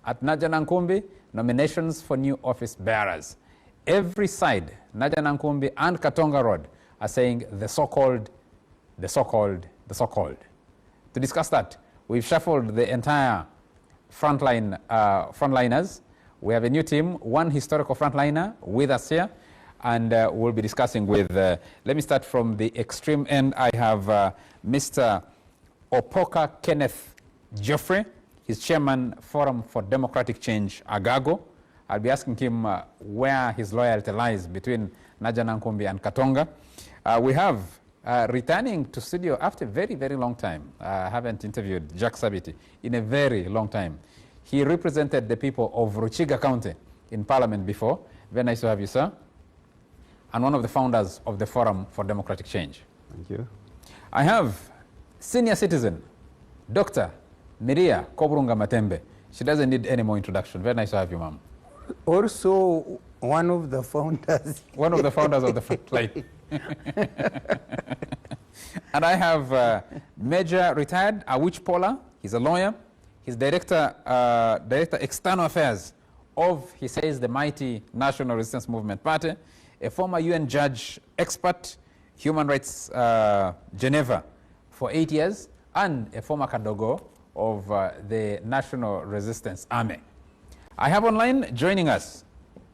At Najjanankumbi, nominations for new office bearers. Every side, Najjanankumbi and Katonga Road, are saying the so-called, the so-called, the so-called. To discuss that, we've shuffled the entire frontline frontliners. We have a new team, one historical frontliner with us here, and we'll be discussing with, let me start from the extreme end. I have Mr. Opoka Kenneth Geoffrey. He's chairman, Forum for Democratic Change, Agago. I'll be asking him where his loyalty lies between Najjanankumbi and Katonga. We have returning to studio after a very, very long time. I haven't interviewed Jack Sabiti in a very long time. He represented the people of Ruchiga County in Parliament before. Very nice to have you, sir. And one of the founders of the Forum for Democratic Change. Thank you. I have senior citizen, Dr. Miria Koburunga Matembe. She doesn't need any more introduction. Very nice to have you, ma'am. Also, one of the founders. One of the founders of the Frontline. And I have Major retired Awich Paula. He's a lawyer. He's director external affairs of, he says, the mighty National Resistance Movement Party, a former UN judge, expert, human rights Geneva for 8 years, and a former Kadogo of the National Resistance Army. I have online joining us,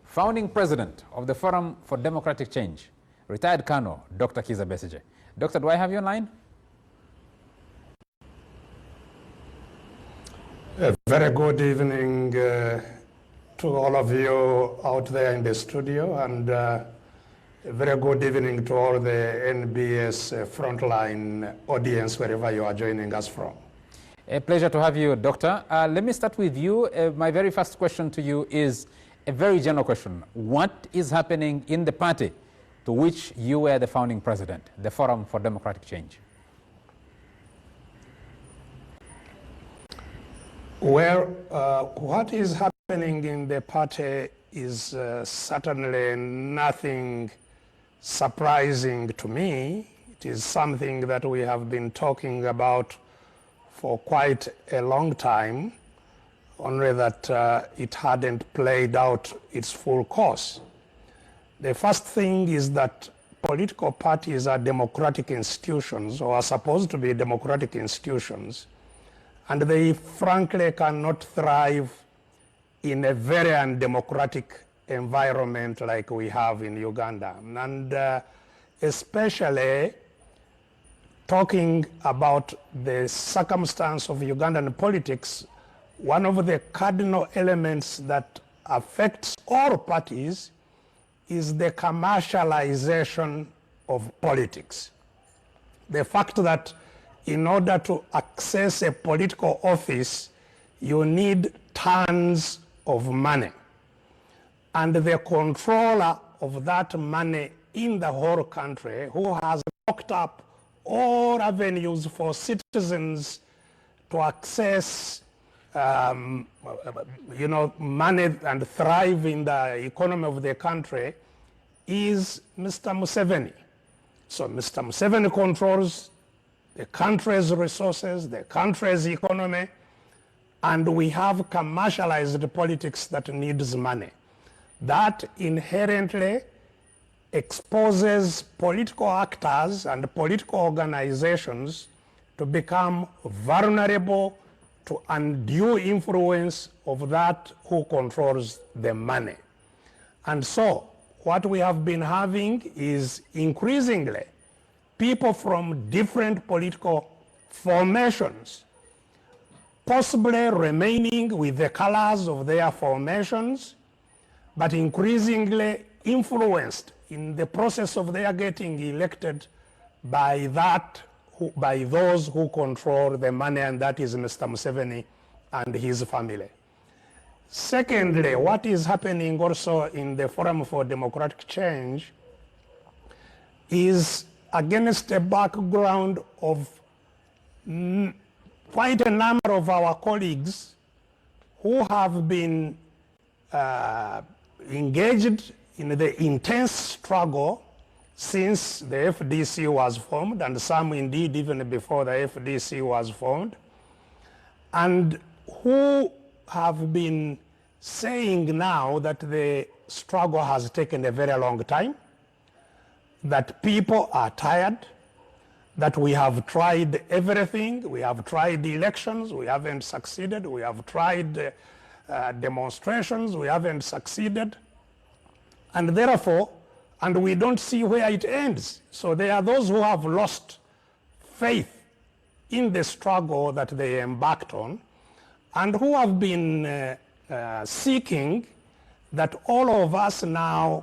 founding president of the Forum for Democratic Change, retired Colonel, Dr. Kiza Besigye. Doctor, do I have you online? A very good evening to all of you out there in the studio, and a very good evening to all the NBS Frontline audience, wherever you are joining us from. A pleasure to have you, Doctor. Let me start with you. My very first question to you is a very general question. What is happening in the party to which you were the founding president, the Forum for Democratic Change? Well, what is happening in the party is certainly nothing surprising to me. It is something that we have been talking about for quite a long time, only that it hadn't played out its full course. The first thing is that political parties are democratic institutions, or are supposed to be democratic institutions, and they frankly cannot thrive in a very undemocratic environment like we have in Uganda. And especially talking about the circumstance of Ugandan politics, one of the cardinal elements that affects all parties is the commercialization of politics. The fact that in order to access a political office, you need tons of money. And the controller of that money in the whole country, who has locked up all avenues for citizens to access money and thrive in the economy of the country, is Mr. Museveni. So Mr. Museveni controls the country's resources, the country's economy, and we have commercialized politics that needs money. That inherently exposes political actors and political organizations to become vulnerable to undue influence of that who controls the money. And so what we have been having is increasingly people from different political formations possibly remaining with the colors of their formations, but increasingly influenced in the process of their getting elected by by those who control the money, and that is Mr. Museveni and his family. Secondly, what is happening also in the Forum for Democratic Change is against a background of quite a number of our colleagues who have been engaged in the intense struggle since the FDC was formed, and some indeed even before the FDC was formed, and who have been saying now that the struggle has taken a very long time, that people are tired, that we have tried everything. We have tried the elections, we haven't succeeded. We have tried demonstrations, we haven't succeeded. And therefore, and we don't see where it ends. So there are those who have lost faith in the struggle that they embarked on, and who have been seeking that all of us now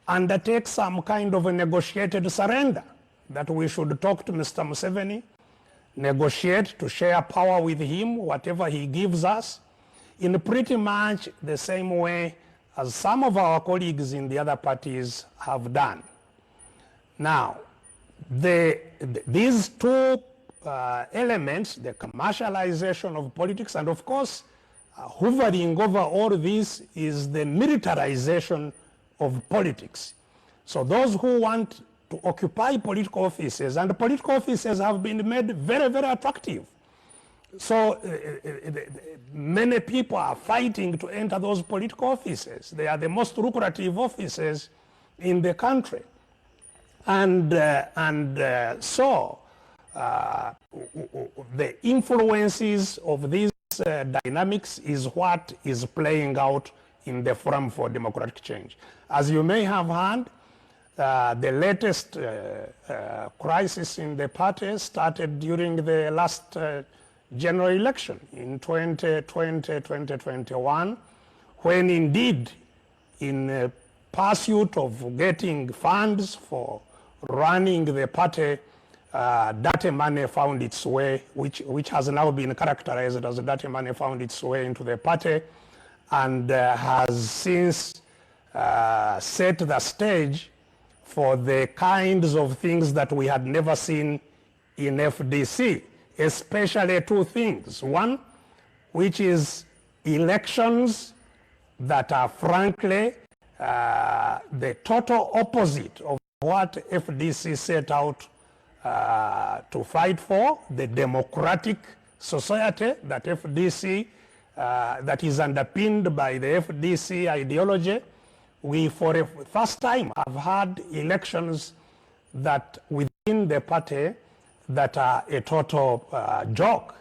undertake some kind of a negotiated surrender, that we should talk to Mr. Museveni, negotiate to share power with him, whatever he gives us, in pretty much the same way as some of our colleagues in the other parties have done. Now, these two elements, the commercialization of politics, and of course, hovering over all this is the militarization of politics. So those who want to occupy political offices, and political offices have been made very, very attractive. So many people are fighting to enter those political offices. They are the most lucrative offices in the country. So the influences of these dynamics is what is playing out in the Forum for Democratic Change. As you may have heard, the latest crisis in the party started during the last general election in 2020-2021, when indeed, in pursuit of getting funds for running the party, dirty money found its way, which has now been characterized as dirty money found its way into the party, and has since set the stage for the kinds of things that we had never seen in FDC, especially two things. One, which is elections that are frankly the total opposite of what FDC set out to fight for, the democratic society that FDC, that is underpinned by the FDC ideology. We, for the first time, have had elections that within the party that are a total joke.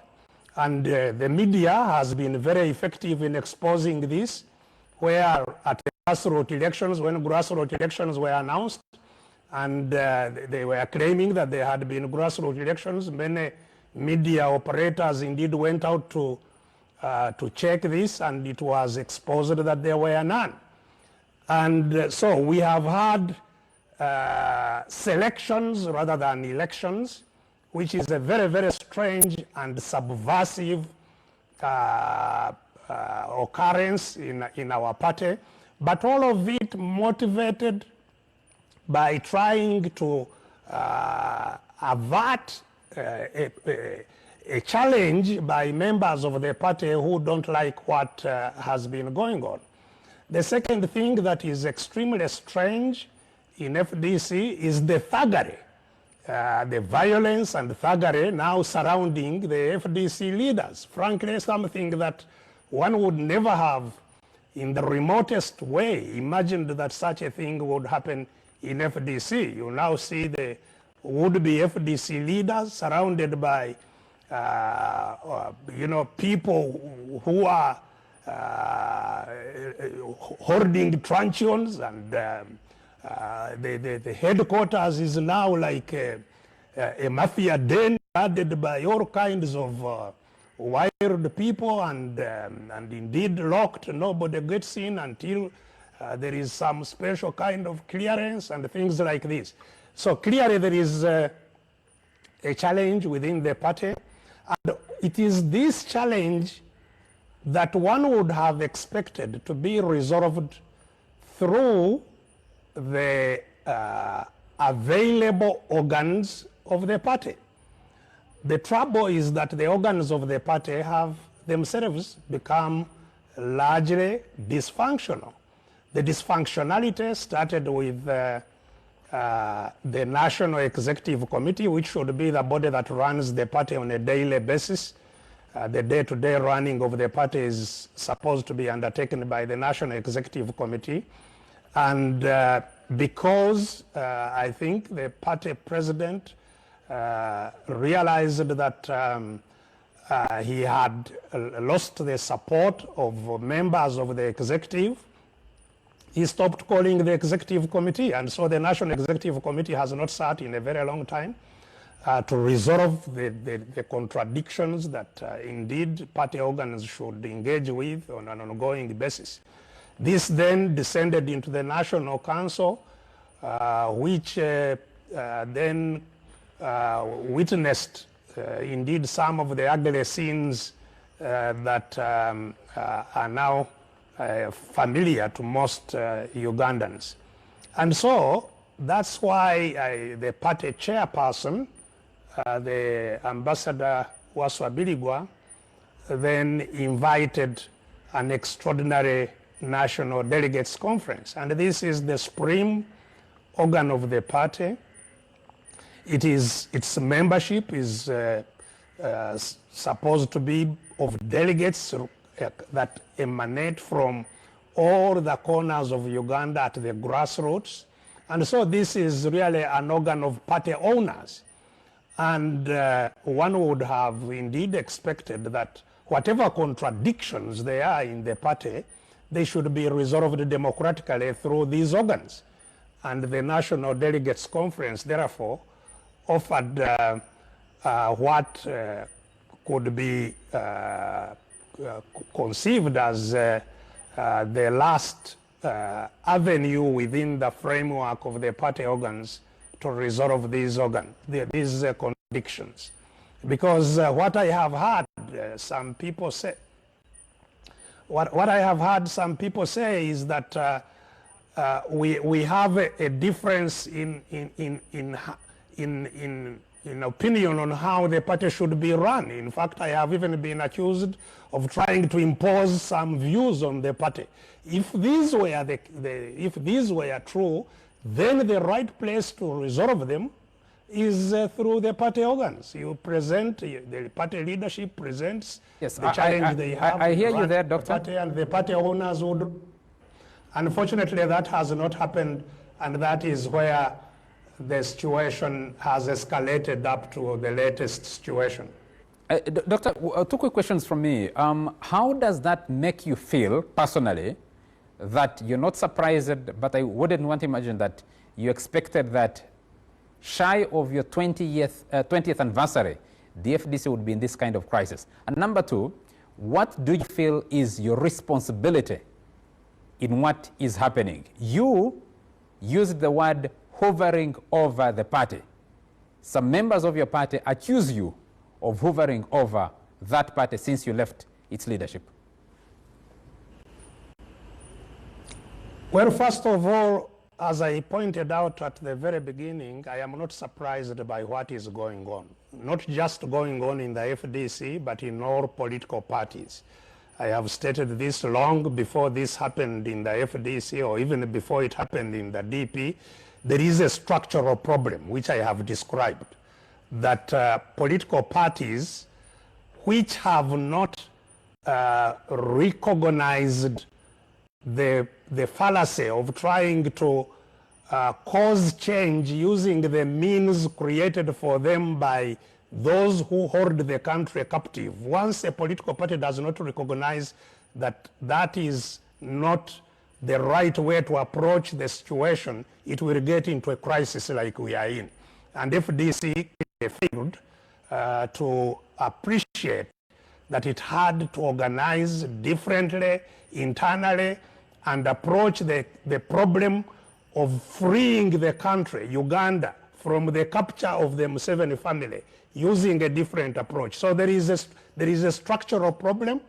And the media has been very effective in exposing this, where at the grassroots elections, when grassroots elections were announced, and they were claiming that there had been grassroots elections, many media operators indeed went out to check this, and it was exposed that there were none. And so we have had selections rather than elections, which is a very, very strange and subversive occurrence in our party. But all of it motivated by trying to avert a challenge by members of the party who don't like what has been going on. The second thing that is extremely strange in FDC is the thuggery, the violence and thuggery now surrounding the FDC leaders. Frankly, something that one would never have in the remotest way imagined that such a thing would happen in FDC. You now see the would-be FDC leaders surrounded by people who are hoarding truncheons, and the headquarters is now like a mafia den guarded by all kinds of wild people, and indeed locked. Nobody gets in until there is some special kind of clearance and things like this. So clearly there is a challenge within the party, and it is this challenge that one would have expected to be resolved through the available organs of the party. The trouble is that the organs of the party have themselves become largely dysfunctional. The dysfunctionality started with the National Executive Committee, which should be the body that runs the party on a daily basis, the day-to-day running of the party is supposed to be undertaken by the National Executive Committee. And because I think the party president realized that he had lost the support of members of the executive, he stopped calling the executive committee. And so the National Executive Committee has not sat in a very long time to resolve the contradictions that indeed party organs should engage with on an ongoing basis. This then descended into the National Council, which then witnessed indeed some of the ugly scenes that are now familiar to most Ugandans. And so that's why the party chairperson, the Ambassador Waswabiligwa, then invited an extraordinary National Delegates Conference. And this is the supreme organ of the party. Its membership is supposed to be of delegates that emanate from all the corners of Uganda at the grassroots. And so this is really an organ of party owners. And one would have indeed expected that whatever contradictions there are in the party, they should be resolved democratically through these organs. And the National Delegates Conference, therefore, offered what could be conceived as the last avenue within the framework of the party organs to resolve these contradictions. Because what I have heard some people say, what I have heard some people say is that we have a difference in opinion on how the party should be run. In fact, I have even been accused of trying to impose some views on the party. If these were if these were true, then the right place to resolve them is through the party organs. You present, the party leadership presents the challenge they have. I hear you there, Doctor. The party, and the party owners would. Unfortunately, that has not happened, and that is where the situation has escalated up to the latest situation. Doctor, two quick questions from me. How does that make you feel personally, that you're not surprised, but I wouldn't want to imagine that you expected that shy of your 20th anniversary, the FDC would be in this kind of crisis? And number two, what do you feel is your responsibility in what is happening? You used the word hovering over the party. Some members of your party accuse you of hovering over that party since you left its leadership. Well, first of all, as I pointed out at the very beginning, I am not surprised by what is going on. Not just going on in the FDC, but in all political parties. I have stated this long before this happened in the FDC, or even before it happened in the DP. There is a structural problem, which I have described, that political parties which have not recognized the fallacy of trying to cause change using the means created for them by those who hold the country captive. Once a political party does not recognize that that is not the right way to approach the situation, it will get into a crisis like we are in. And FDC failed to appreciate that it had to organize differently, internally, and approach the problem of freeing the country, Uganda, from the capture of the Museveni family using a different approach. So there is a structural problem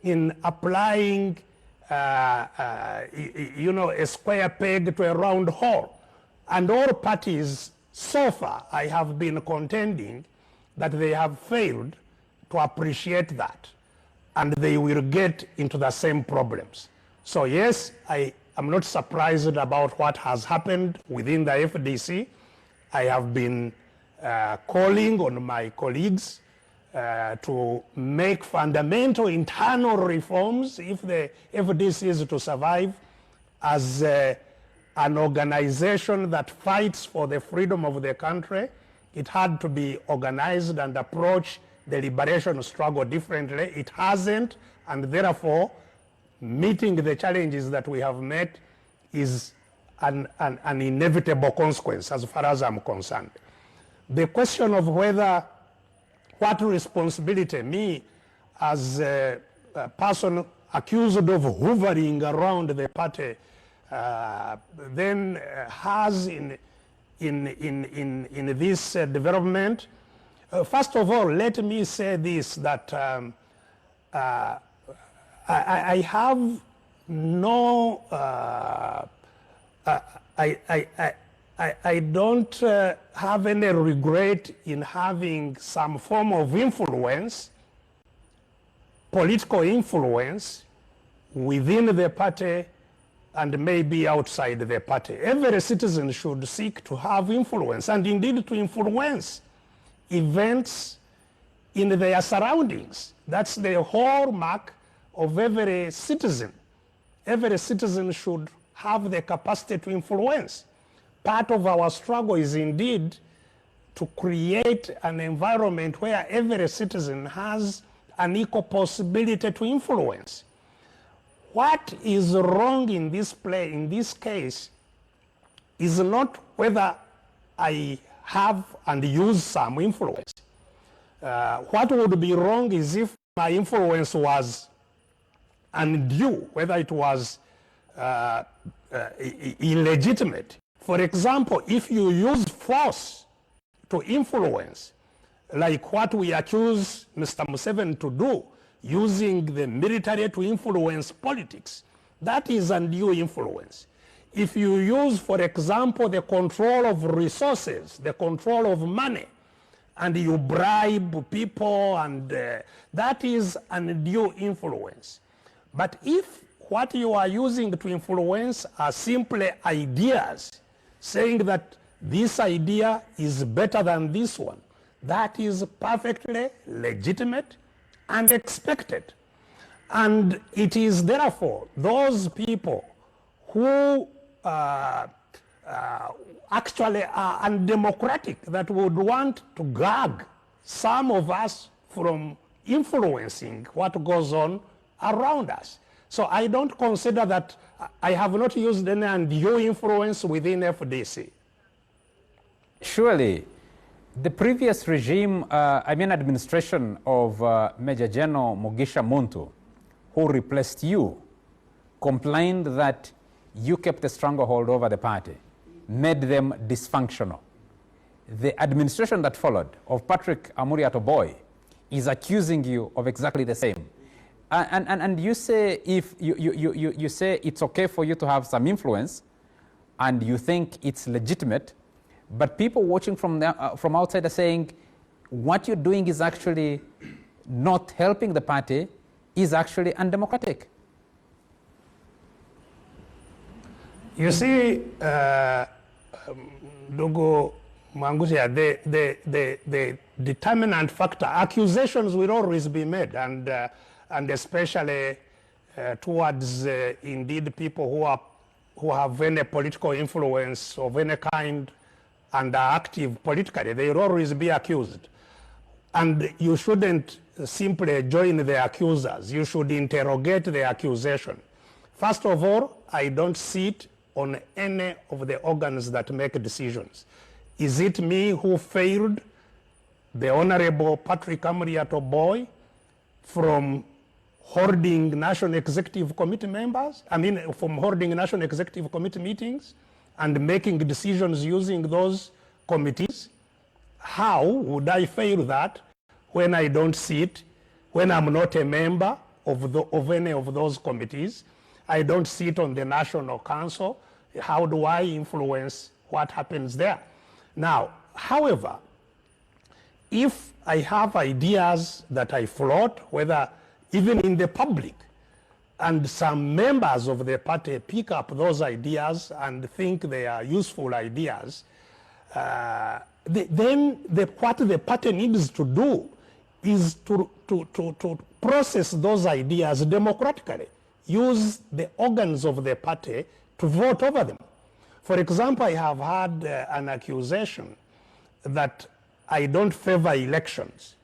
in applying a square peg to a round hole. And all parties so far, I have been contending that they have failed to appreciate that, and they will get into the same problems. So yes, I am not surprised about what has happened within the FDC. I have been calling on my colleagues to make fundamental internal reforms if the FDC is to survive as an organization that fights for the freedom of the country. It had to be organized and approach the liberation struggle differently. It hasn't, and therefore meeting the challenges that we have met is an inevitable consequence as far as I'm concerned. The question of whether, what responsibility me as a person accused of hovering around the party then has in this development. First of all, let me say this, that I have no, I don't have any regret in having some form of influence, political influence within the party and maybe outside the party. Every citizen should seek to have influence, and indeed to influence events in their surroundings. That's the hallmark of every citizen. Every citizen should have the capacity to influence. Part of our struggle is indeed to create an environment where every citizen has an equal possibility to influence. What is wrong in this case is not whether I have and use some influence. What would be wrong is if my influence was undue, whether it was illegitimate. For example, if you use force to influence, like what we accuse Mr. Museveni to do, using the military to influence politics, that is undue influence. If you use, for example, the control of resources, the control of money, and you bribe people, and that is undue influence. But if what you are using to influence are simply ideas, saying that this idea is better than this one, that is perfectly legitimate and expected. And it is therefore those people who actually are undemocratic that would want to gag some of us from influencing what goes on around us. So I don't consider that I have not used any undue influence within FDC. Surely, the previous regime, administration of Major General Mugisha Muntu, who replaced you, complained that you kept a stranglehold over the party, made them dysfunctional. The administration that followed of Patrick Amuriat Oboy is accusing you of exactly the same. And you say, if you say it's okay for you to have some influence and you think it's legitimate, but people watching from outside are saying what you're doing is actually not helping the party, is actually undemocratic. You see, Dogo Manguzia, the determinant factor, accusations will always be made, and especially towards indeed people who have any political influence of any kind and are active politically. They will always be accused. And you shouldn't simply join the accusers. You should interrogate the accusation. First of all, I don't see it on any of the organs that make decisions. Is it me who failed the Honorable Patrick Amuriat Oboy from holding National Executive Committee members? From holding National Executive Committee meetings and making decisions using those committees? How would I fail that when I don't see it, when I'm not a member of any of those committees? I don't see it on the National Council. How do I influence what happens there? Now, however, if I have ideas that I float, whether even in the public, and some members of the party pick up those ideas and think they are useful ideas, then what the party needs to do is to process those ideas democratically, use the organs of the party to vote over them. For example, I have had an accusation that I don't favor elections,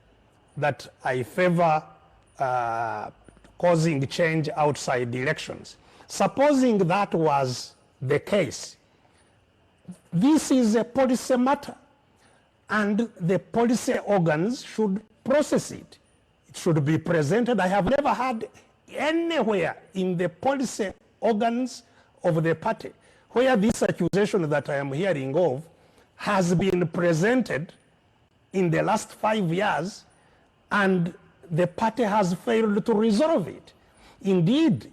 that I favor causing change outside elections. Supposing that was the case, this is a policy matter, and the policy organs should process it. It should be presented. I have never had anywhere in the policy organs of the party where this accusation that I am hearing of has been presented in the last 5 years, and the party has failed to resolve it. Indeed,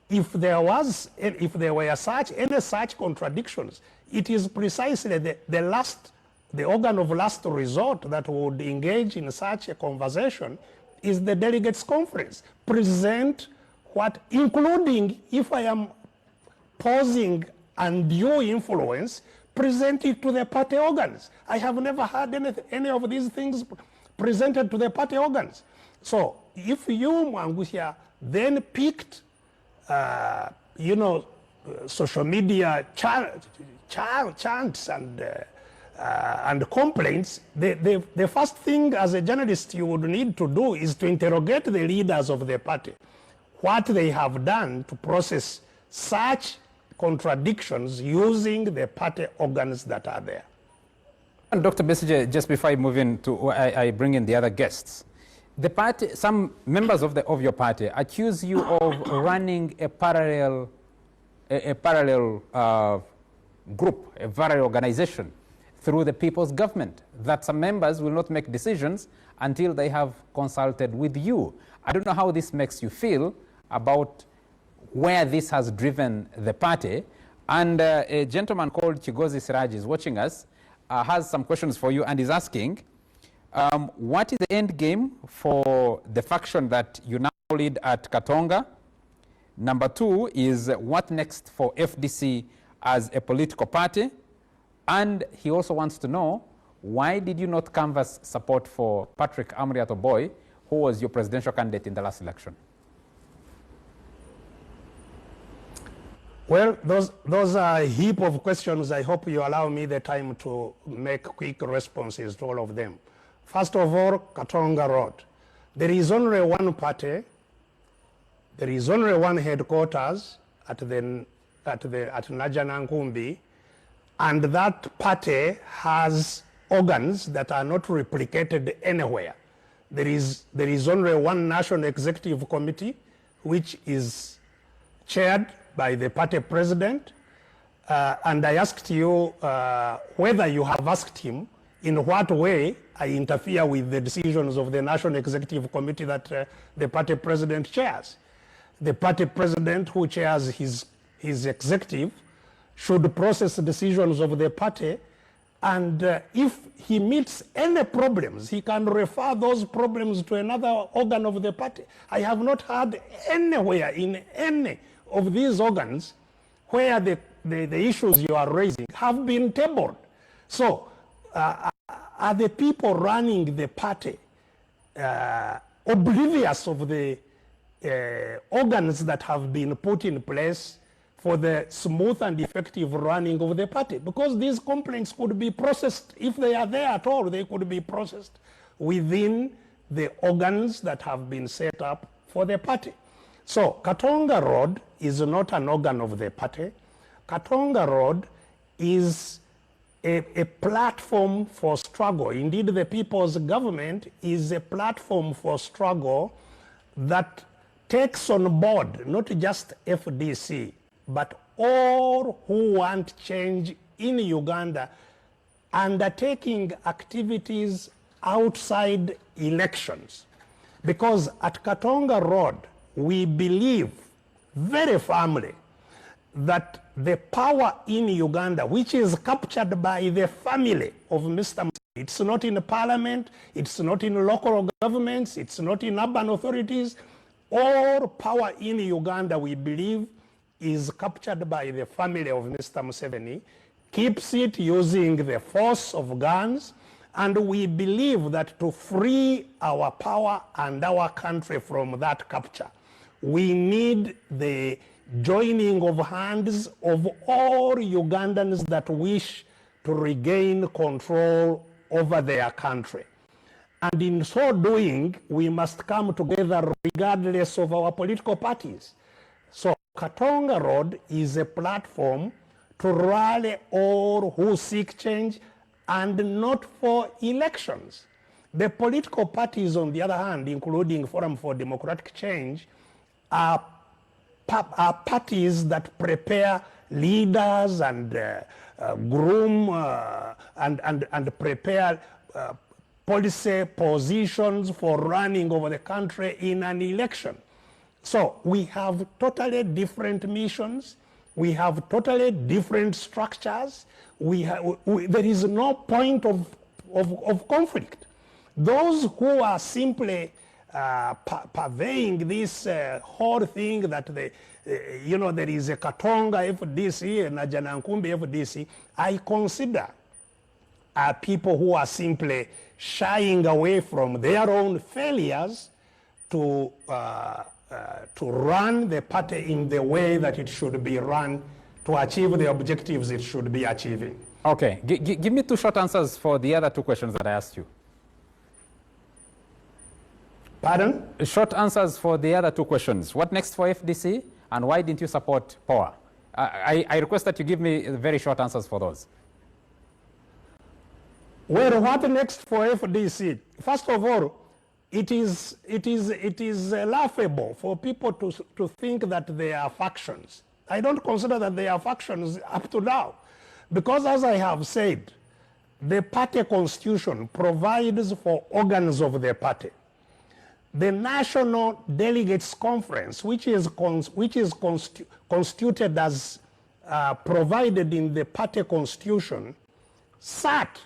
if there were any such contradictions, it is precisely the organ of last resort that would engage in such a conversation is the delegates conference. Present what, including if I am posing undue influence, present it to the party organs. I have never had any of these things presented to the party organs. So if you, Mwangusia, then picked, social media chants and complaints, the first thing as a journalist you would need to do is to interrogate the leaders of the party, what they have done to process such contradictions using the party organs that are there. And Dr. Besigye, just before I move in to, I bring in the other guests, the party, some members of your party accuse you of running a parallel group, a parallel organization through the people's government, that some members will not make decisions until they have consulted with you. I don't know how this makes you feel about where this has driven the party. And a gentleman called Chigozi Siraj is watching us, has some questions for you, and is asking, what is the end game for the faction that you now lead at Katonga? Number two is, what next for FDC as a political party? And he also wants to know, why did you not canvass support for Patrick Amuriat Oboy, who was your presidential candidate in the last election? Well, those are a heap of questions. I hope you allow me the time to make quick responses to all of them. First of all, Katonga Road. There is only one party, there is only one headquarters at Najjanankumbi, and that party has organs that are not replicated anywhere. There is only one national executive committee, which is chaired by the party president, and I asked you whether you have asked him in what way I interfere with the decisions of the National Executive Committee that the party president chairs. The party president who chairs his executive should process decisions of the party, and if he meets any problems, he can refer those problems to another organ of the party. I have not heard anywhere in any of these organs where the issues you are raising have been tabled. So are the people running the party oblivious of the organs that have been put in place for the smooth and effective running of the party? Because these complaints could be processed, if they are there at all, they could be processed within the organs that have been set up for the party. So Katonga Road is not an organ of the party. Katonga Road is a platform for struggle. Indeed, the people's government is a platform for struggle that takes on board not just FDC, but all who want change in Uganda, undertaking activities outside elections. Because at Katonga Road, we believe very firmly that the power in Uganda, which is captured by the family of Mr. Museveni, it's not in the parliament, it's not in local governments, it's not in urban authorities. All power in Uganda, we believe, is captured by the family of Mr. Museveni, keeps it using the force of guns, And we believe that to free our power and our country from that capture, we need the joining of hands of all Ugandans that wish to regain control over their country. And in so doing, we must come together regardless of our political parties. So Katonga Road is a platform to rally all who seek change and not for elections. The political parties, on the other hand, including Forum for Democratic Change, are parties that prepare leaders and groom and prepare policy positions for running over the country in an election. So we have totally different missions. We have totally different structures. There is no point of conflict. Those who are simply purveying this whole thing that there is a Katonga FDC and Najjanankumbi FDC, I consider people who are simply shying away from their own failures to run the party in the way that it should be run to achieve the objectives it should be achieving. Okay, give me two short answers for the other two questions that I asked you. Pardon? Short answers for the other two questions. What next for FDC, and why didn't you support POA? I request that you give me very short answers for those. Well, what next for FDC? First of all, it is laughable for people to think that they are factions. I don't consider that they are factions up to now, because as I have said, the party constitution provides for organs of the party. The National Delegates Conference, which is constituted as provided in the party constitution, sat.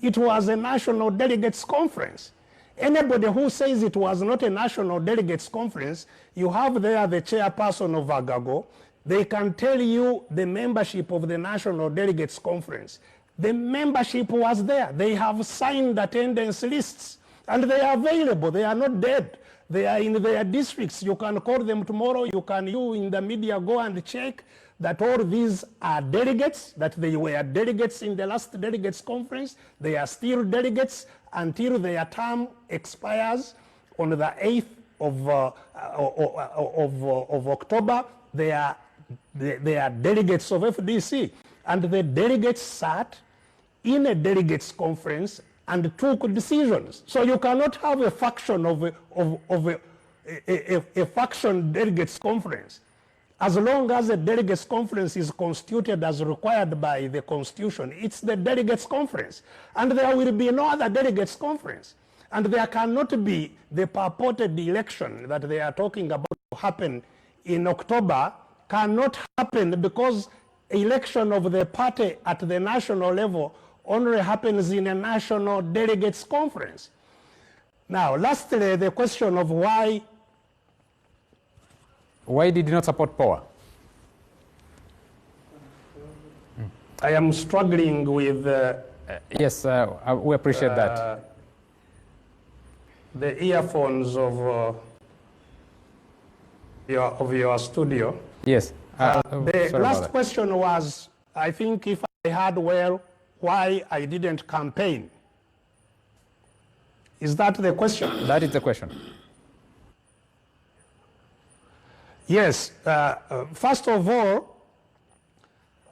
It was a National Delegates Conference. Anybody who says it was not a National Delegates Conference, you have there the chairperson of Agago. They can tell you the membership of the National Delegates Conference. The membership was there. They have signed attendance lists. And they are available. They are not dead. They are in their districts. You can call them tomorrow. You in the media go and check that all these are delegates, that they were delegates in the last delegates conference. They are still delegates until their term expires on the 8th of October. They are delegates of FDC. And the delegates sat in a delegates conference and took decisions. So you cannot have a faction of a faction delegates conference. As long as a delegates conference is constituted as required by the constitution, it's the delegates conference. And there will be no other delegates conference. And there cannot be the purported election that they are talking about to happen in October cannot happen, because election of the party at the national level only happens in a national delegates conference. Now, lastly, the question of why did you not support POA? I am struggling with yes, we appreciate that. The earphones of your studio. Yes. The last question was, I think if I heard well, why I didn't campaign. Is that the question? That is the question. Yes. First of all,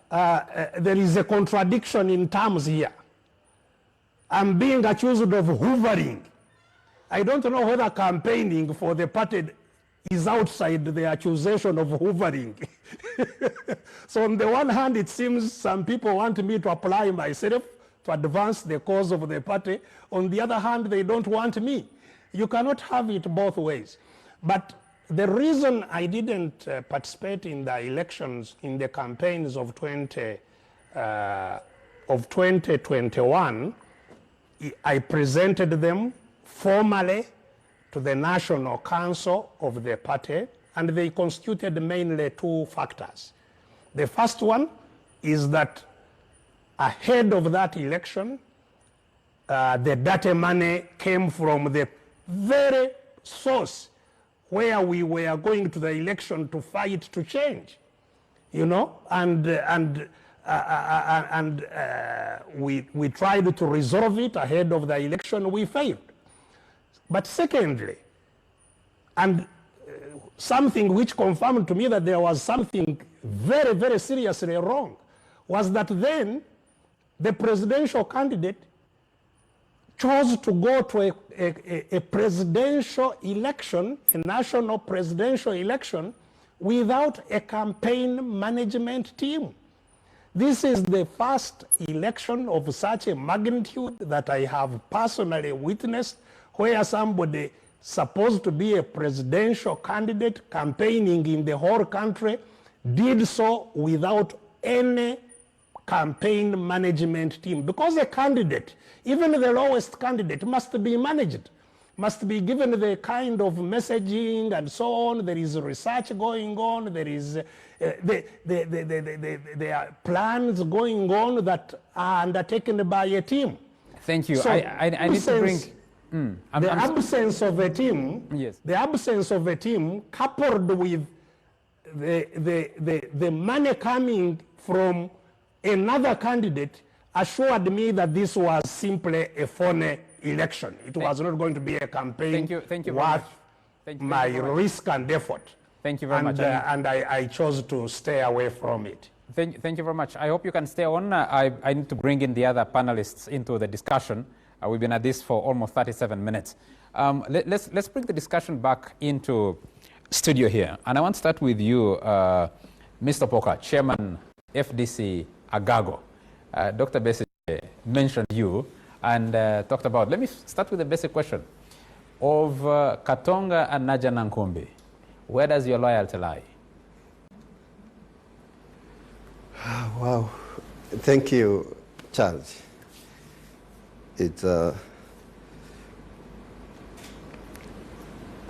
there is a contradiction in terms here. I'm being accused of hoovering. I don't know whether campaigning for the party is outside the accusation of hoovering. So on the one hand, it seems some people want me to apply myself to advance the cause of the party. On the other hand, they don't want me. You cannot have it both ways. But the reason I didn't participate in the elections, in the campaigns of 2021, I presented them formally to the National Council of the party, and they constituted mainly two factors. The first one is that ahead of that election, the dirty money came from the very source where we were going to the election to fight to change, you know, and we tried to resolve it ahead of the election. We failed. But secondly, and something which confirmed to me that there was something very, very seriously wrong, was that then the presidential candidate chose to go to a presidential election, a national presidential election, without a campaign management team. This is the first election of such a magnitude that I have personally witnessed, where somebody supposed to be a presidential candidate campaigning in the whole country did so without any campaign management team. Because a candidate, even the lowest candidate, must be managed, must be given the kind of messaging and so on. There is research going on. There is there are plans going on that are undertaken by a team. Thank you. So I need to bring... the absence of a team, yes. The absence of a team coupled with the money coming from another candidate assured me that this was simply a phony election. It was not going to be a campaign worth my risk and effort. Thank you very much. And I chose to stay away from it. Thank you very much. I hope you can stay on. I need to bring in the other panelists into the discussion. We've been at this for almost 37 minutes. Let's bring the discussion back into studio here. And I want to start with you, Mr. Poka, Chairman, FDC, Agago. Dr. Besigye mentioned you and talked about, let me start with the basic question. Of Katonga and Najjanankumbi, where does your loyalty lie? Wow. Thank you, Charles. It's, I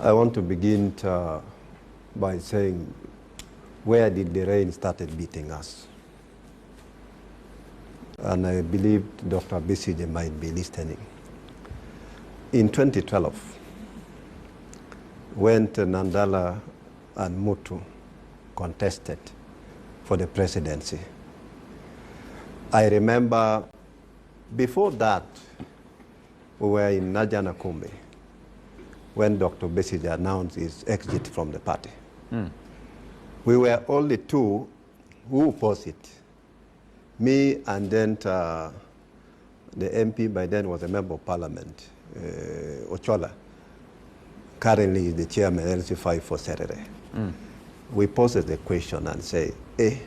want to begin by saying, where did the rain started beating us? And I believe Dr. Besigye might be listening. In 2012, when Nandala and Mutu contested for the presidency, I remember before that, we were in Najjanankumbi when Dr. Besigye announced his exit from the party. We were only two who opposed it. Me and then the MP by then was a member of parliament, Ochola, currently the chairman LC5 for Saturday. We posed the question and say, hey,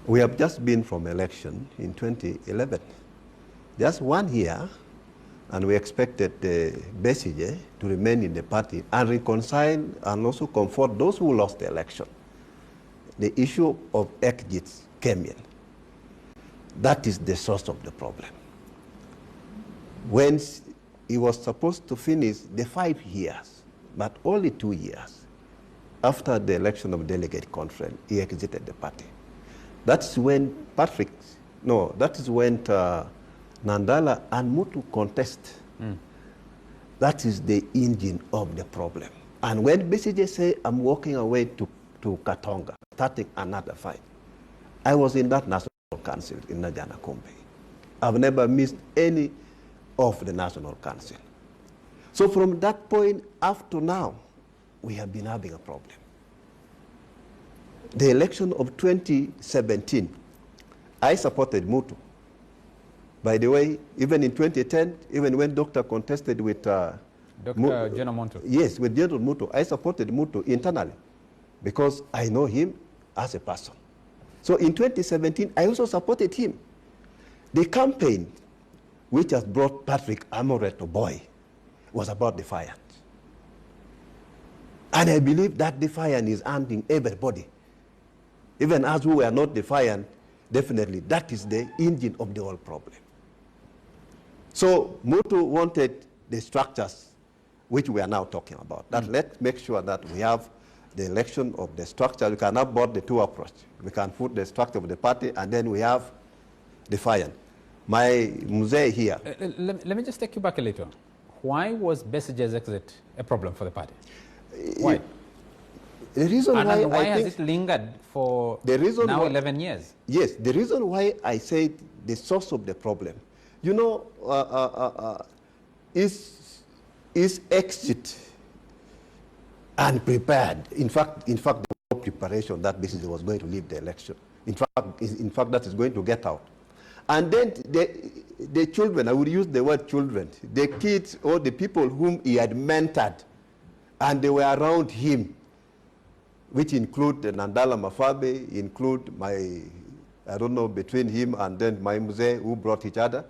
we have just been from election in 2011. Just 1 year, and we expected Besigye to remain in the party and reconcile and also comfort those who lost the election. The issue of exits came in. That is the source of the problem. When he was supposed to finish the 5 years, but only 2 years, after the election of delegate conference, he exited the party. That's when that is when Nandala and Mutu contest. That is the engine of the problem. And when Besigye say, I'm walking away to Katonga, starting another fight, I was in that national council in Najjanankumbi. I've never missed any of the national council. So from that point up to now, we have been having a problem. The election of 2017, I supported Mutu. By the way, even in 2010, even when Doctor contested with Dr. General Mutu. Yes, with General Mutu, I supported Mutu internally because I know him as a person. So in 2017, I also supported him. The campaign which has brought Patrick Amoret to Boy was about defiance. And I believe that defiance is hunting everybody. Even as we were not defiant, definitely that is the engine of the whole problem. So Mutu wanted the structures which we are now talking about. That let's make sure that we have the election of the structure. We cannot board the two approach. We can put the structure of the party and then we have defiant. my mzee here. Let me just take you back a little. Why was Besigye's exit a problem for the party? Why? The reason and why why I has think it lingered for the reason now why, 11 years? Yes, the reason why I said the source of the problem, you know, is exit unprepared. In fact, the preparation that Besigye was going to leave the election. In fact, that is going to get out. And then the children, I would use the word children, the kids or the people whom he had mentored, and they were around him, which include Nandala Mafabe, include my, I don't know, between him and then my mzee who brought each other,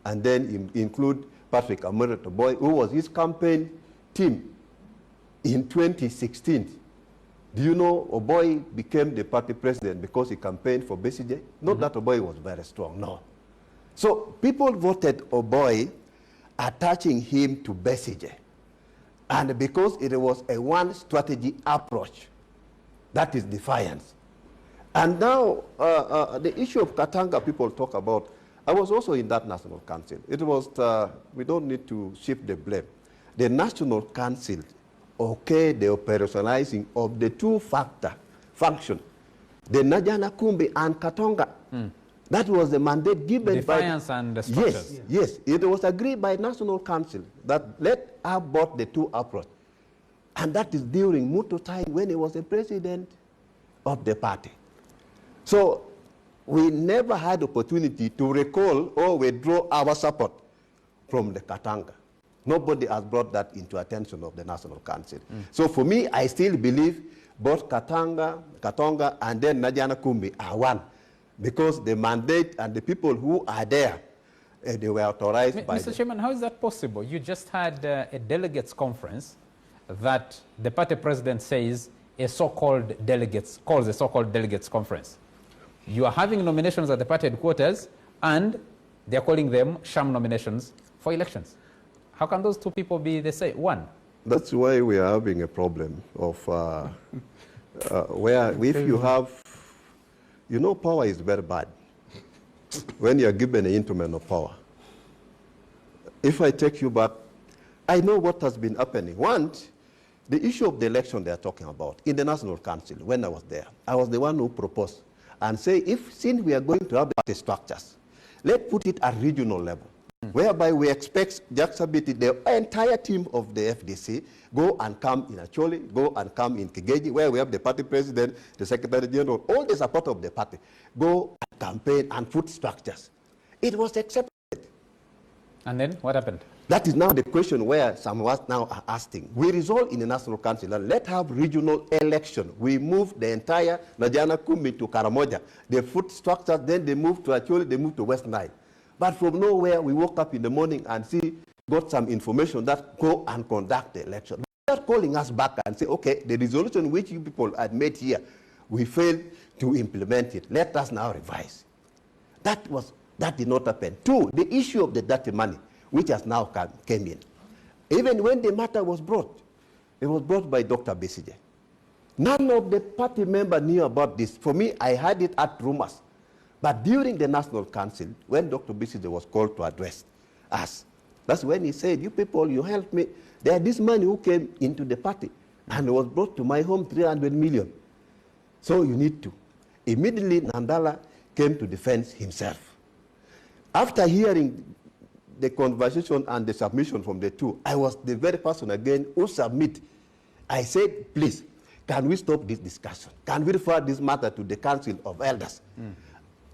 and then include Patrick Amurata Boy, who was his campaign team in 2016. Do you know Oboy became the party president because he campaigned for Besigye? Not that Oboy was very strong, no. So people voted Oboy attaching him to Besigye. And because it was a one strategy approach, that is defiance. And now the issue of Katanga people talk about, I was also in that National Council. It was, we don't need to shift the blame. The National Council okay the operationalizing of the two-factor function, the Najjanankumbi and Katonga. That was the mandate given Defiance by... and the structures. Yes, it was agreed by National Council that let us both the two approach. And that is during Muto time when he was the president of the party. So we never had opportunity to recall or withdraw our support from the Katanga. Nobody has brought that into attention of the National Council. So for me, I still believe both Katonga and then Najjanankumbi are one, because the mandate and the people who are there, they were authorized by... Mr. Chairman, how is that possible? You just had a delegates conference that the party president says a so-called delegates, calls a so-called delegates conference. You are having nominations at the party headquarters and they're calling them sham nominations for elections. How can those two people be the same? One. That's why we are having a problem of where if you have, you know, power is very bad when you are given an instrument of power. If I take you back, I know what has been happening. One, the issue of the election they are talking about in the National Council, when I was there, I was the one who proposed and say, since we are going to have the structures, let's put it at regional level. Whereby we expect Jacksabiti, the entire team of the FDC, go and come in Acholi, go and come in Kigeji, where we have the party president, the secretary general, all the support of the party, go and campaign and put structures. It was accepted. And then what happened? That is now the question where some of us now are asking. We resolve in the National Council and let's have regional election. We move the entire Najjanankumbi to Karamoja. They put structures, then they move to Acholi, they move to West Nile. But from nowhere, we woke up in the morning and got some information that go and conduct the election. They're calling us back and say, okay, the resolution which you people had made here, we failed to implement it. Let us now revise. That did not happen. Two, the issue of the dirty money, which has now came in. Even when the matter was brought, it was brought by Dr. Besigye. None of the party members knew about this. For me, I had it at rumors. But during the National Council, when Dr. Besigye was called to address us, that's when he said, you people, you helped me. There are this money who came into the party and was brought to my home, 300 million. So you need to. Immediately, Nandala came to defend himself. After hearing the conversation and the submission from the two, I was the very person again who submit. I said, please, can we stop this discussion? Can we refer this matter to the Council of Elders?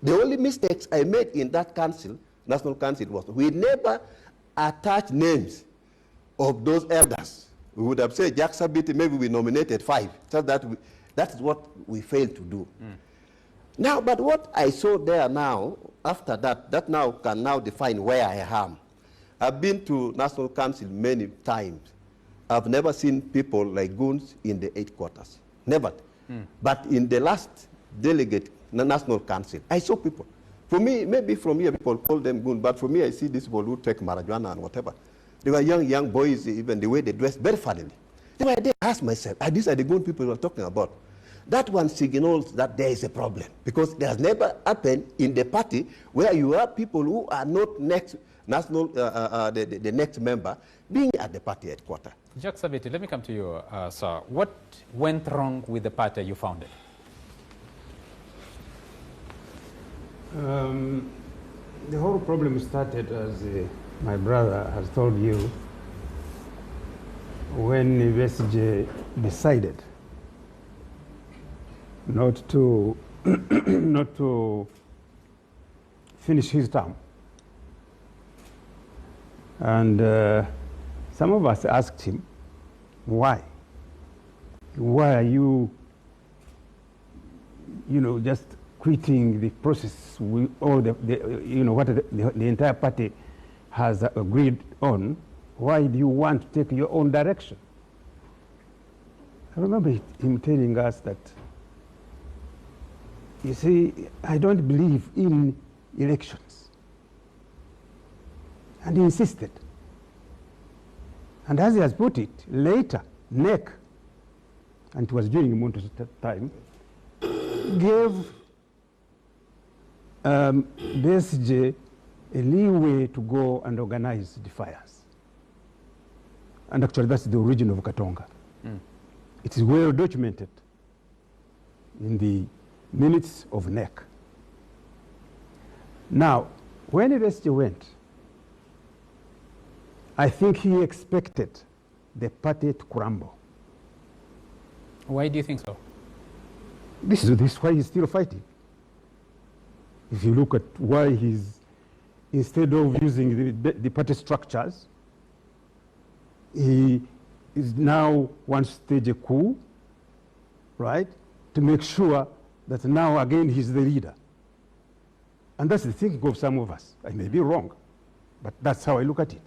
The only mistakes I made in that council, National Council, was we never attached names of those elders. We would have said, Jack Sabiti, maybe we nominated 5. So that is what we failed to do. Now, but what I saw there now, after that now can now define where I am. I've been to National Council many times. I've never seen people like goons in the headquarters. Never. But in the last delegate National Council, I saw people. For me, maybe from here people call them goons, but for me I see these people who take marijuana and whatever. They were young boys, even the way they dressed, very funnily. They were there, I asked myself, these are the goon people we are talking about. That one signals that there is a problem, because it has never happened in the party where you have people who are not next national, the next member being at the party headquarters. Jack Saviti, let me come to you, sir. What went wrong with the party you founded? The whole problem started, as my brother has told you, when Besigye decided not to not to finish his term. And some of us asked him, why? Why are you, just quitting the process or what the entire party has agreed on? Why do you want to take your own direction? I remember him telling us that, you see, I don't believe in elections. And he insisted. And as he has put it, later, NEC, and it was during Munto's time, gave Besigye a leeway to go and organize defiance. And actually, that's the origin of Katonga. It is well documented in the minutes of NEC. Now, when Besigye went, I think he expected the party to crumble. Why do you think so? This is why he's still fighting. If you look at why he's, instead of using the party structures, he is now wants to stage a coup, right, to make sure that now again he's the leader. And that's the thinking of some of us. I may be wrong, but that's how I look at it.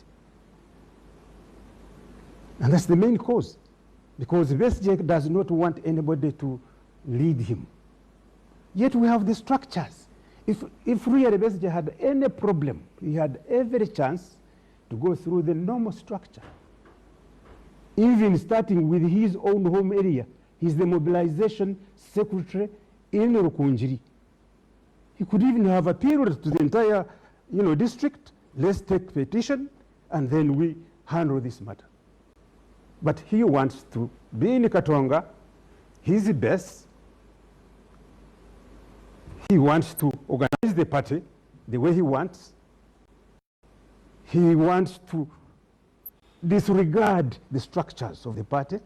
And that's the main cause, because Besigye does not want anybody to lead him. Yet we have the structures. If really Besigye had any problem, he had every chance to go through the normal structure. Even starting with his own home area. He's the mobilization secretary in Rukunjiri. He could even have appealed to the entire district. Let's take petition, and then we handle this matter. But he wants to be in Katonga. He's the best. He wants to organize the party the way he wants. He wants to disregard the structures of the party.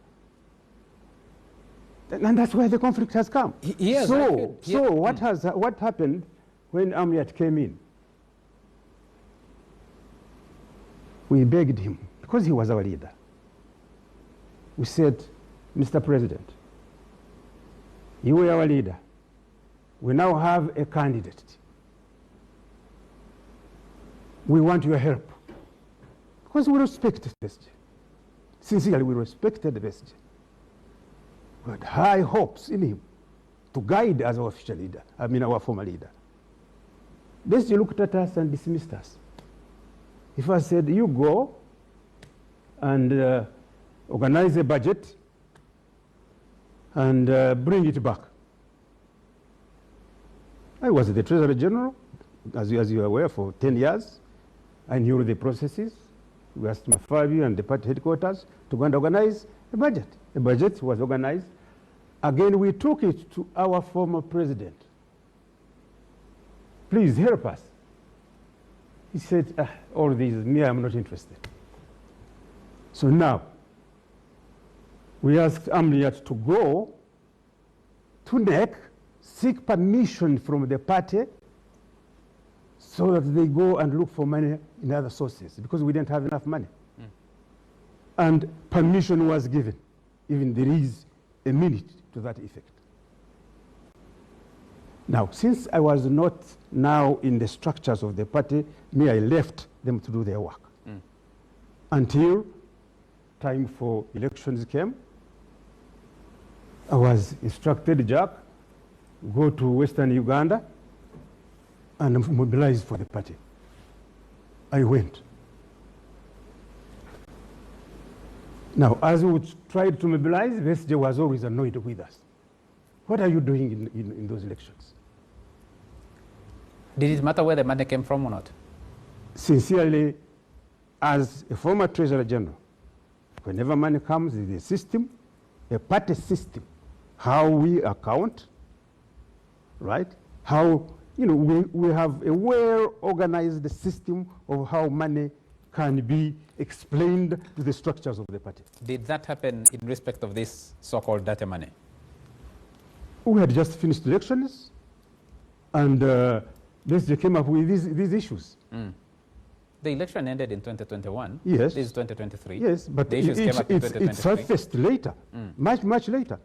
And that's where the conflict has come. Yes, what happened when Amliat came in? We begged him, because he was our leader. We said, Mr. President, you were our leader. We now have a candidate. We want your help. Because we respect Besigye. Sincerely, we respected Besigye. We had high hopes in him to guide as our official leader, our former leader. Besigye looked at us and dismissed us. He first said, you go and organize a budget and bring it back. I was the Treasury General, as you are aware, for 10 years. I knew the processes. We asked Mafabi and the party headquarters to go and organize a budget. A budget was organized. Again, we took it to our former president. Please help us. He said, all these, me, I'm not interested. So now, we asked Amliat to go to NEC, seek permission from the party so that they go and look for money in other sources, because we didn't have enough money. And permission was given. Even there is a minute to that effect. Now, since I was not now in the structures of the party, I left them to do their work. Until time for elections came, I was instructed, Jack, go to Western Uganda and mobilize for the party. I went. Now, as we tried to mobilize, Besigye was always annoyed with us. What are you doing in those elections? Did it matter where the money came from or not? Sincerely, as a former Treasurer General, whenever money comes, there's a system, a party system, how we account, right? How, you know, we have a well-organized system of how money can be explained to the structures of the party. Did that happen in respect of this so-called dirty money? We had just finished elections, and Besigye came up with these issues. The election ended in 2021. Yes. This is 2023. Yes, but the issues came up in 2023. it surfaced later, much later.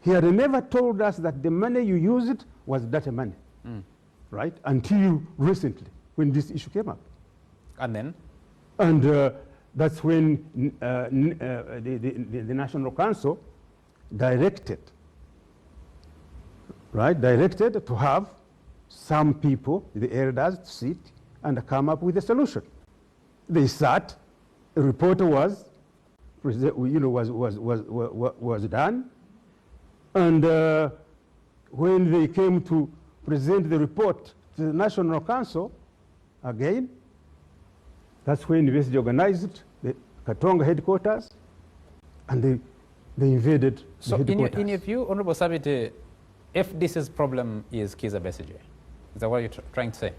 He had never told us that the money you used was dirty money, right? Until recently, when this issue came up. And then? And that's when the National Council directed to have some people, the elders, to sit and come up with a solution. They sat. A reporter was done, and when they came to present the report to the National Council, again, that's when Besigye organized the Katonga headquarters, and they invaded the headquarters. So in your view, Honorable Sabiti, FDC's problem is Kizza Besigye. Is that what you're trying to say?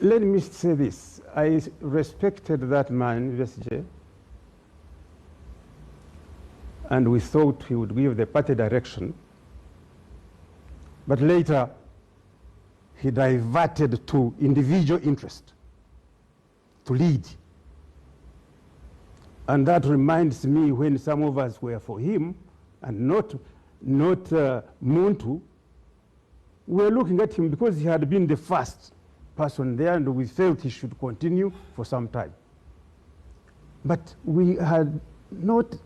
Let me say this. I respected that man, Besigye, and we thought he would give the party direction. But later, he diverted to individual interest, to lead. And that reminds me when some of us were for him and not Muntu, we were looking at him because he had been the first person there, and we felt he should continue for some time. But we had not,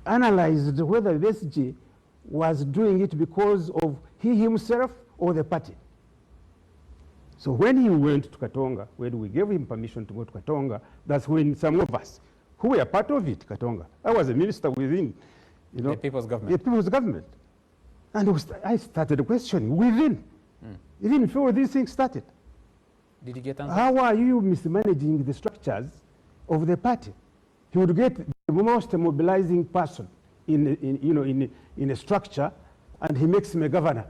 analyzed whether Besigye was doing it because of he himself or the party. So when he went to Katonga, when we gave him permission to go to Katonga, that's when some of us who were part of it, Katonga, I was a minister within, the people's government. The people's government. And I started questioning within, even before these things started. Did you get answers? How are you mismanaging the structures of the party? He would get the most mobilizing person in a structure, and he makes him a governor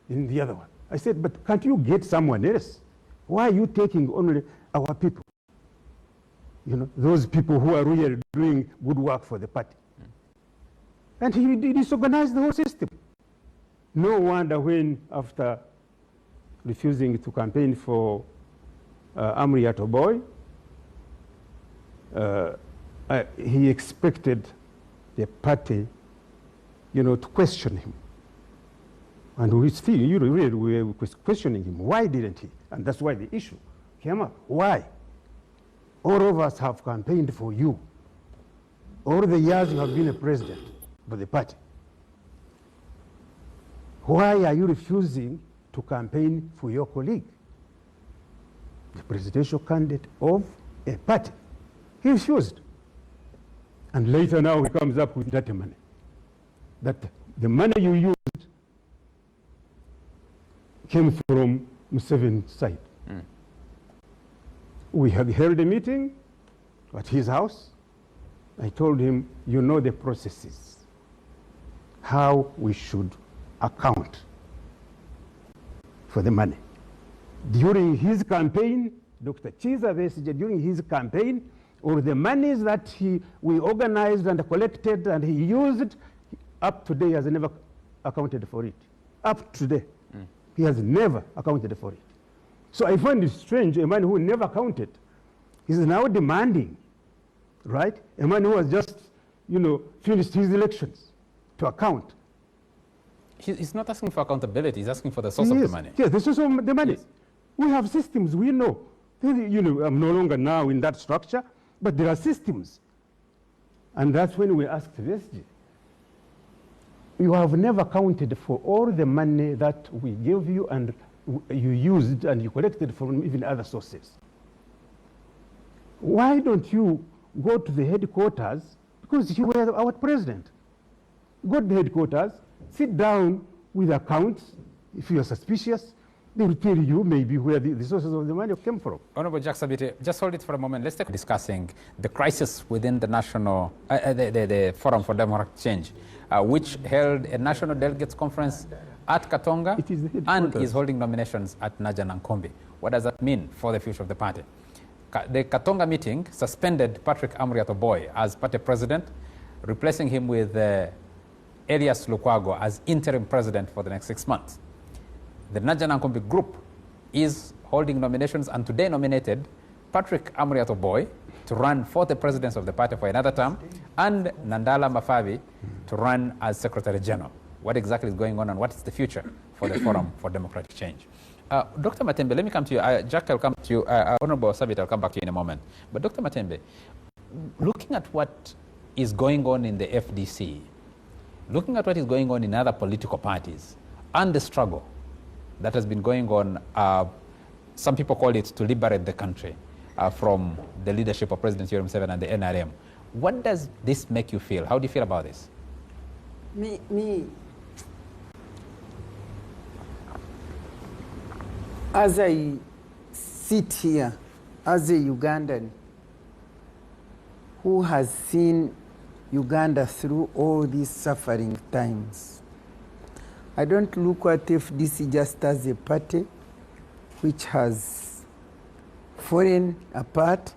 in the other one. I said, but can't you get someone else? Why are you taking only our people? Those people who are really doing good work for the party. And he disorganized the whole system. No wonder when, after refusing to campaign for Amri Atoboy, he expected the party, to question him. And we were questioning him. Why didn't he? And that's why the issue came up. Why? All of us have campaigned for you. All the years you have been a president for the party. Why are you refusing to campaign for your colleague, the presidential candidate of a party? He refused. And later now he comes up with that money. That the money you used came from Museveni's side. We had held a meeting at his house. I told him, the processes, how we should account for the money. During his campaign, Dr. Kizza Besigye, during his campaign, or the monies that we organized and collected and he used, up to today has never accounted for it. Up to today, he has never accounted for it. So I find it strange, a man who never counted is now demanding, right? A man who has just, finished his elections to account. He's not asking for accountability, he's asking for the source of the money. Yes, the source of the money. Yes. We have systems, we know. I'm no longer now in that structure, but there are systems. And that's when we asked Besigye, you have never counted for all the money that we gave you and you used and you collected from even other sources. Why don't you go to the headquarters? because you were our president. Go to headquarters, sit down with accounts. If you are suspicious, they will tell you maybe where the sources of the money came from. Honorable Jack Sabiti, just hold it for a moment. Let's take discussing the crisis within the national, the Forum for Democratic Change, which held a national delegates conference at Katonga and is holding nominations at Najjanankumbi. What does that mean for the future of the party? The Katonga meeting suspended Patrick Amuriat Boy as party president, replacing him with Elias Lukwago as interim president for the next 6 months. The Najjanankumbi group is holding nominations and today nominated Patrick Amuriat Boy to run for the presidency of the party for another term and Nandala Mafabi to run as secretary general. What exactly is going on and what is the future for the Forum for Democratic Change? Dr. Matembe, let me come to you. Jack, I'll come to you. Honorable Sabit, I'll come back to you in a moment. But Dr. Matembe, looking at what is going on in the FDC, looking at what is going on in other political parties and the struggle that has been going on, some people call it to liberate the country from the leadership of President Yoweri Museveni and the NRM. What does this make you feel? How do you feel about this? Me, as I sit here as a Ugandan who has seen Uganda through all these suffering times, I don't look at FDC just as a party which has fallen apart,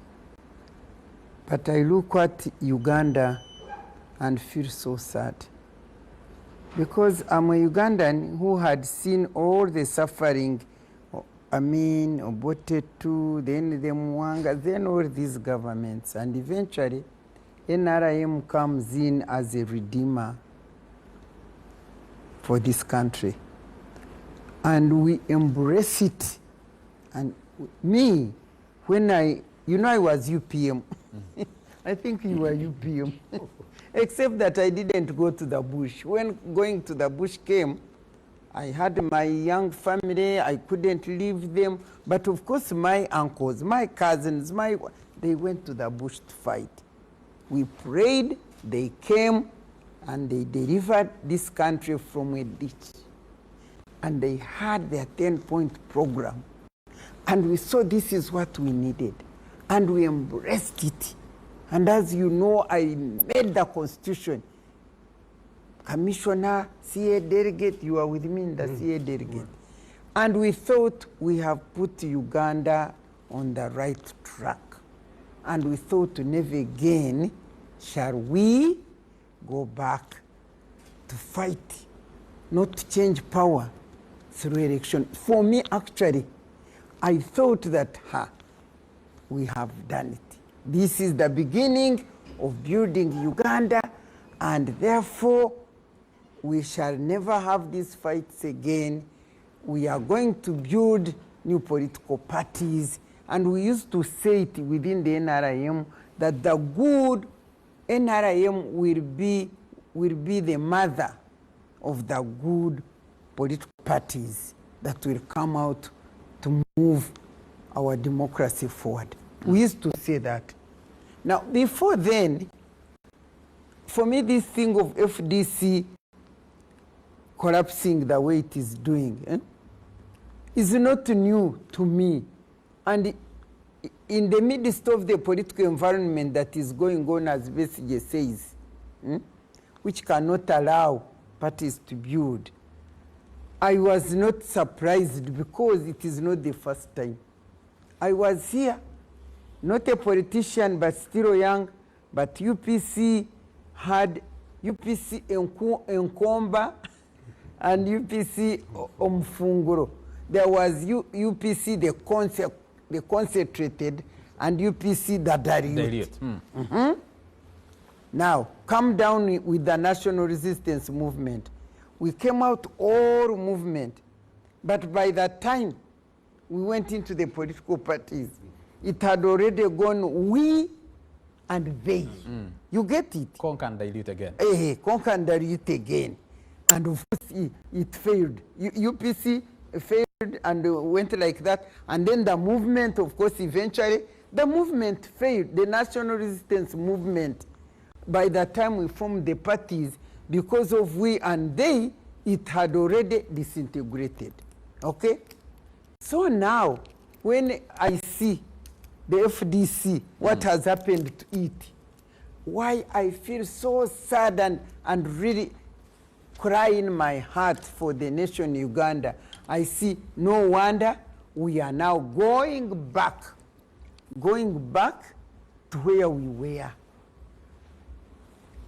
but I look at Uganda and feel so sad. Because I'm a Ugandan who had seen all the suffering, Obotetu, then the Mwanga, then all these governments, and eventually NRM comes in as a redeemer for this country. And we embrace it. And me, when I was UPM, I think you were UPM, except that I didn't go to the bush. When going to the bush came, I had my young family, I couldn't leave them, but of course my uncles, my cousins, they went to the bush to fight. We prayed, they came, and they delivered this country from a ditch. And they had their 10-point program. And we saw this is what we needed. And we embraced it. And as you know, I made the constitution. Commissioner, CA delegate, you are with me in the CA delegate. And we thought we have put Uganda on the right track. And we thought never again shall we go back to fight, not to change power through election. For me, actually, I thought that, we have done it. This is the beginning of building Uganda, and therefore, we shall never have these fights again. We are going to build new political parties, and we used to say it within the NRM that the good NRM will be the mother of the good political parties that will come out to move our democracy forward. We used to say that. Now, before then, for me, this thing of FDC collapsing the way it is doing is not new to me. And in the midst of the political environment that is going on, as Besigye says, which cannot allow parties to build, I was not surprised because it is not the first time. I was here, not a politician, but still young, but UPC had UPC Enkomba and UPC Omfunguro. There was UPC the concentrated and UPC the dilute. Now, come down with the national resistance movement. We came out all movement, but by that time, we went into the political parties. It had already gone we and they. You get it? Conquer and dilute again. Conquer and dilute again. And of course, it failed. UPC failed and went like that. And then the movement, of course, eventually, the movement failed. The national resistance movement by the time we formed the parties, because of we and they, it had already disintegrated. Okay? So now, when I see the FDC, what has happened to it, why I feel so sad and really cry in my heart for the nation Uganda. I see no wonder we are now going back to where we were.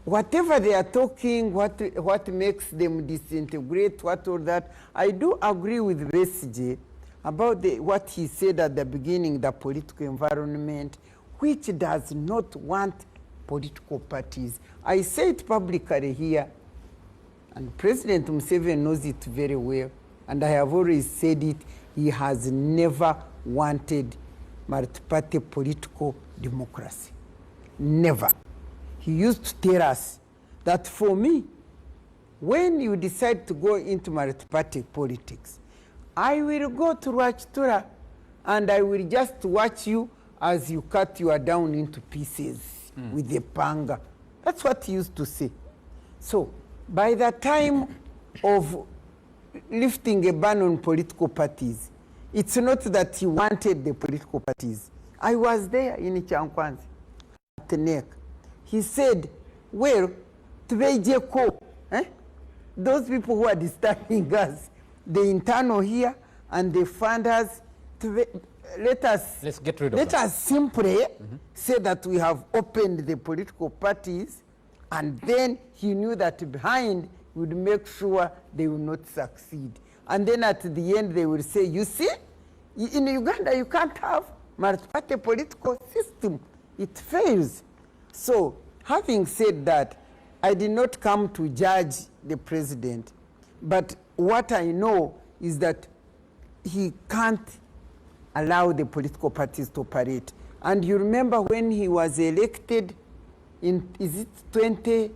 Whatever they are talking, what makes them disintegrate, what all that, I do agree with Besigye about what he said at the beginning, the political environment, which does not want political parties. I say it publicly here, and President Museveni knows it very well, and I have always said it, he has never wanted multi-party political democracy. Never. He used to tell us that for me, when you decide to go into multi-party politics, I will go to Rwachitura and I will just watch you as you cut your down into pieces with the panga. That's what he used to say. So, by the time of lifting a ban on political parties, it's not that he wanted the political parties. I was there in Chankwanzi at the neck. He said, well, those people who are disturbing us, the internal here and the funders, let's get rid of them. Let us simply say that we have opened the political parties, and then he knew that behind would make sure they will not succeed. And then at the end they will say, you see, in Uganda you can't have multi-party political system. It fails. So, having said that, I did not come to judge the president, but what I know is that he can't allow the political parties to operate. And you remember when he was elected in, is it 20,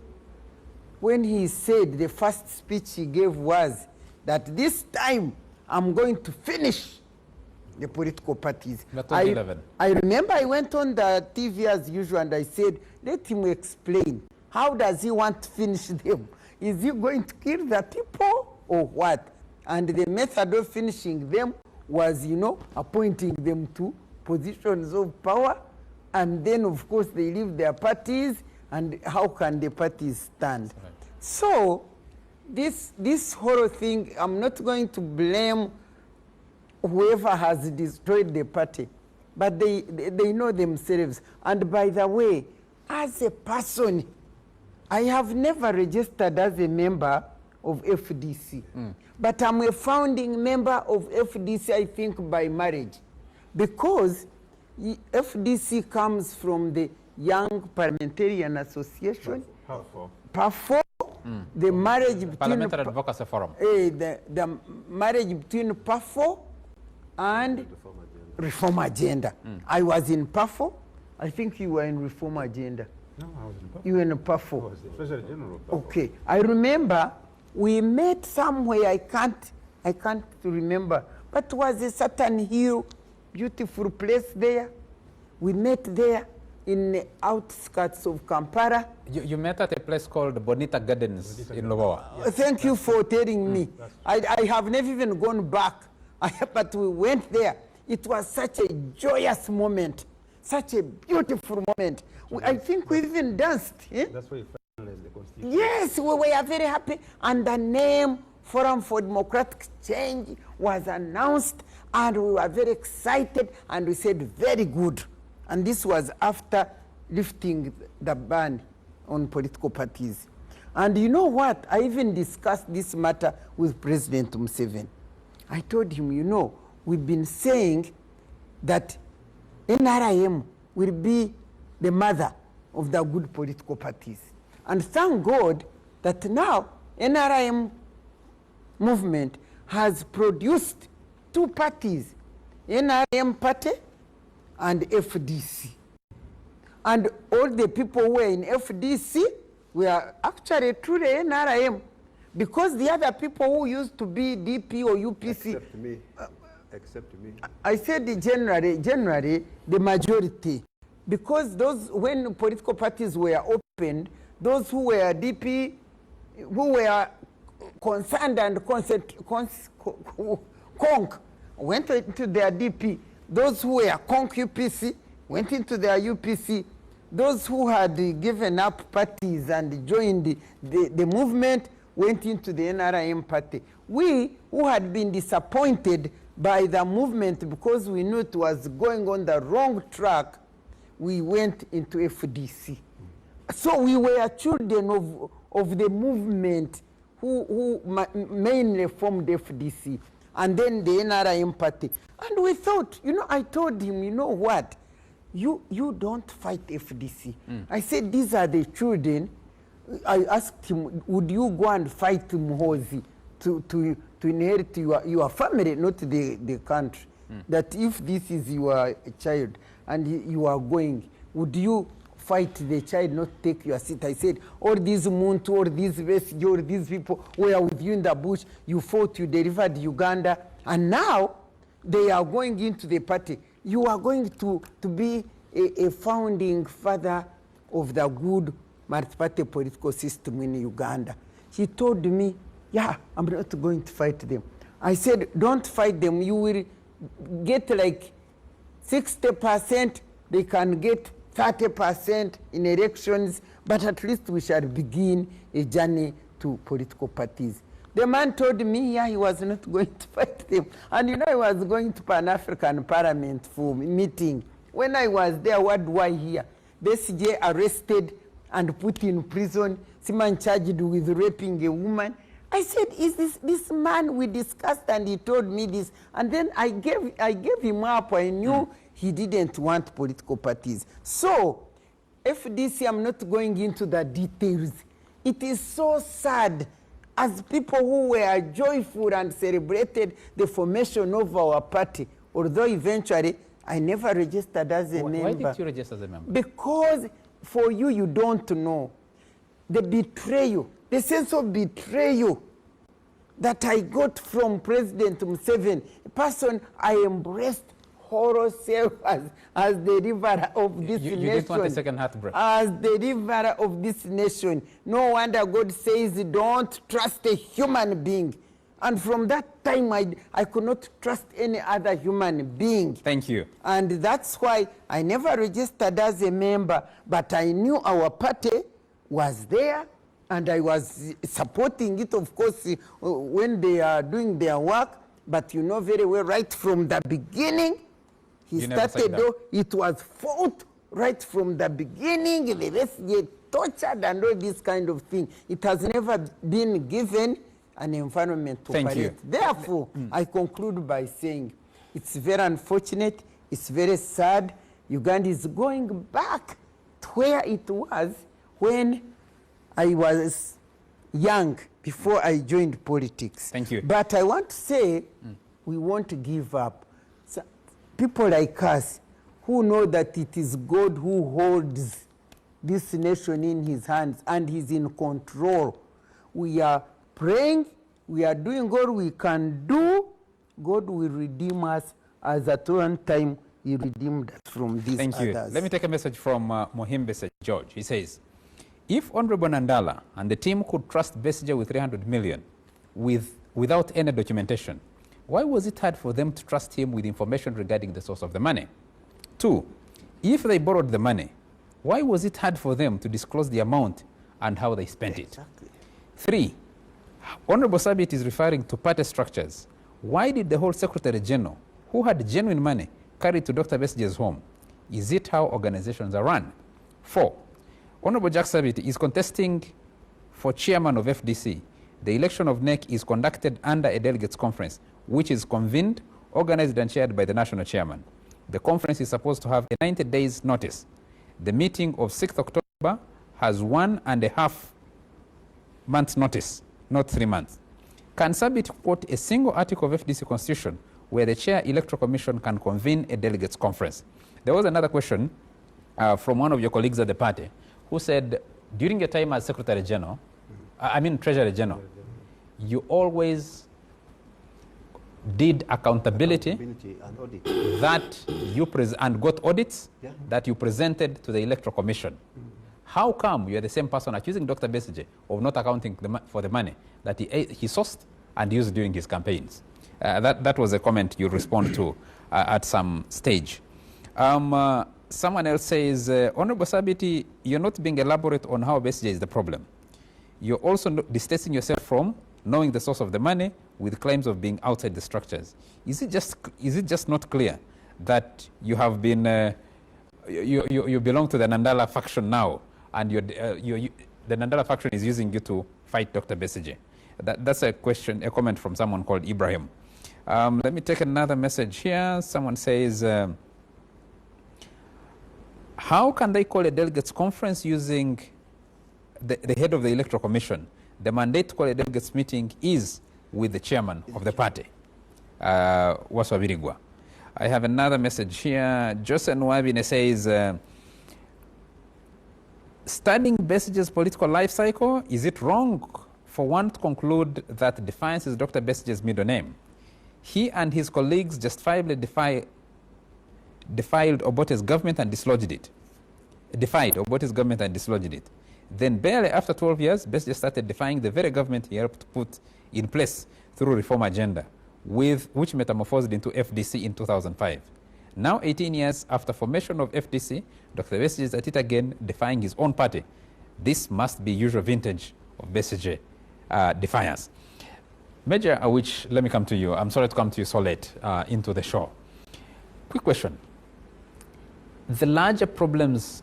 when he said the first speech he gave was that this time I'm going to finish the political parties. I remember I went on the TV as usual and I said, let him explain. How does he want to finish them? Is he going to kill the people or what? And the method of finishing them was, you know, appointing them to positions of power, and then of course they leave their parties, and how can the parties stand? Right. So this whole thing, I'm not going to blame whoever has destroyed the party, but they know themselves. And by the way, as a person, I have never registered as a member of FDC, but I'm a founding member of FDC, I think, by marriage, because FDC comes from the Young Parliamentarian Association, PAFO, the marriage between Parliamentary Advocacy Forum. The marriage between PAFO and Reform Agenda. I was in PAFO. I think you were in Reform Agenda. No, I was in PAFO. You were in PAFO. I was the Treasury General of PAFO. Okay. I remember we met somewhere, I can't remember, but it was a certain hill, beautiful place there. We met there in the outskirts of Kampala. You met at a place called Bonita Gardens in Lobowa. Thank you for telling me. I have never even gone back, but we went there. It was such a joyous moment, such a beautiful moment. I think we even danced. That's why you finalized the Constitution. Yes, we were very happy. And the name Forum for Democratic Change was announced, and we were very excited, and we said, very good. And this was after lifting the ban on political parties. And you know what? I even discussed this matter with President Museveni. I told him, you know, we've been saying that NRM will be the mother of the good political parties. And thank God that now NRM movement has produced two parties, NRM party and FDC. And all the people who were in FDC were actually through the NRM, because the other people who used to be DP or UPC. Except me. I said generally, the majority. Because those, when political parties were open, happened, those who were DP, who were concerned and conk went into their DP. Those who were conk UPC went into their UPC. Those who had given up parties and joined the movement went into the NRM party. We, who had been disappointed by the movement because we knew it was going on the wrong track, we went into FDC. So we were children of the movement who mainly formed FDC, and then the NRM party. And we thought, you know, I told him, you know what, you don't fight FDC. I said, these are the children. I asked him, would you go and fight Muhoozi to inherit your family, not the country? That if this is your child and you are going, would you fight the child, not take your seat? I said, all these Muntu, all these Besigye, all these people were with you in the bush, you fought, you delivered Uganda, and now they are going into the party. You are going to be a founding father of the good multi-party political system in Uganda. He told me, yeah, I'm not going to fight them. I said, don't fight them. You will get like 60%, they can get 30% in elections, but at least we shall begin a journey to political parties. The man told me, yeah, he was not going to fight them. And you know, he was going to Pan-African Parliament for meeting. When I was there, what do I hear? Besigye arrested and put in prison, Simon charged with raping a woman. I said, is this man we discussed, and he told me this. And then I gave him up. I knew he didn't want political parties. So, FDC, I'm not going into the details. It is so sad, as people who were joyful and celebrated the formation of our party, although eventually I never registered as a member. Why did you register as a member? Because for you, you don't know. The betrayal, the sense of betrayal that I got from President Museveni, a person I embraced wholesale as the river of this nation. You didn't want a second heartbreak. As the river of this nation. No wonder God says, don't trust a human being. And from that time, I could not trust any other human being. Thank you. And that's why I never registered as a member, but I knew our party was there, and I was supporting it, of course, when they are doing their work. But you know very well, right from the beginning, he started, though, it was fought right from the beginning, the rest get tortured and all this kind of thing. It has never been given an environment to operate. Therefore, I conclude by saying it's very unfortunate, it's very sad. Uganda is going back to where it was when I was young, before I joined politics. Thank you. But I want to say we won't give up. So, people like us who know that it is God who holds this nation in his hands and he's in control. We are praying, we are doing all we can do. God will redeem us as at one time he redeemed us from these others. Thank you. Let me take a message from Mohimbe George. He says, if Honorable Nandala and the team could trust Besigye with 300 million without any documentation, why was it hard for them to trust him with information regarding the source of the money? 2, if they borrowed the money, why was it hard for them to disclose the amount and how they spent it? 3, Honorable Sabit is referring to party structures. Why did the whole Secretary General, who had genuine money, carry it to Dr. Besigye's home? Is it how organizations are run? 4, Honorable Jack Sabit is contesting for chairman of FDC. The election of NEC is conducted under a delegates conference, which is convened, organized and chaired by the national chairman. The conference is supposed to have a 90 days notice. The meeting of 6th October has 1.5 months notice, not 3 months. Can Sabit quote a single article of FDC constitution where the chair electoral commission can convene a delegates conference? There was another question from one of your colleagues at the party who said, during your time as Secretary General, Treasury General, you always did accountability and audit. That you and got audits that you presented to the Electoral Commission. How come you're the same person accusing Dr. Besigye of not accounting for the money that he sourced and used during his campaigns? That was a comment you respond to at some stage. Someone else says, Honorable Sabiti, you're not being elaborate on how Besigye is the problem. You're also distancing yourself from knowing the source of the money with claims of being outside the structures. Is it just not clear that you have been, you belong to the Nandala faction now, and the Nandala faction is using you to fight Dr. Besigye? That's a comment from someone called Ibrahim. Let me take another message here. Someone says, how can they call a delegates conference using the head of the Electoral Commission? The mandate to call a delegates meeting is with the chairman of the party, Waswabirigwa. I have another message here. Jose Nwabine says, studying Besigye's political life cycle, is it wrong for one to conclude that Defiance is Dr. Besigye's middle name? He and his colleagues justifiably defied Obote's government and dislodged it. Defied Obote's government and dislodged it. Then barely after 12 years, Besigye started defying the very government he helped put in place through reform agenda, which metamorphosed into FDC in 2005. Now, 18 years after formation of FDC, Dr. Besigye is at it again, defying his own party. This must be usual vintage of Besigye defiance. Major Awich, let me come to you. I'm sorry to come to you so late into the show. Quick question. The larger problems,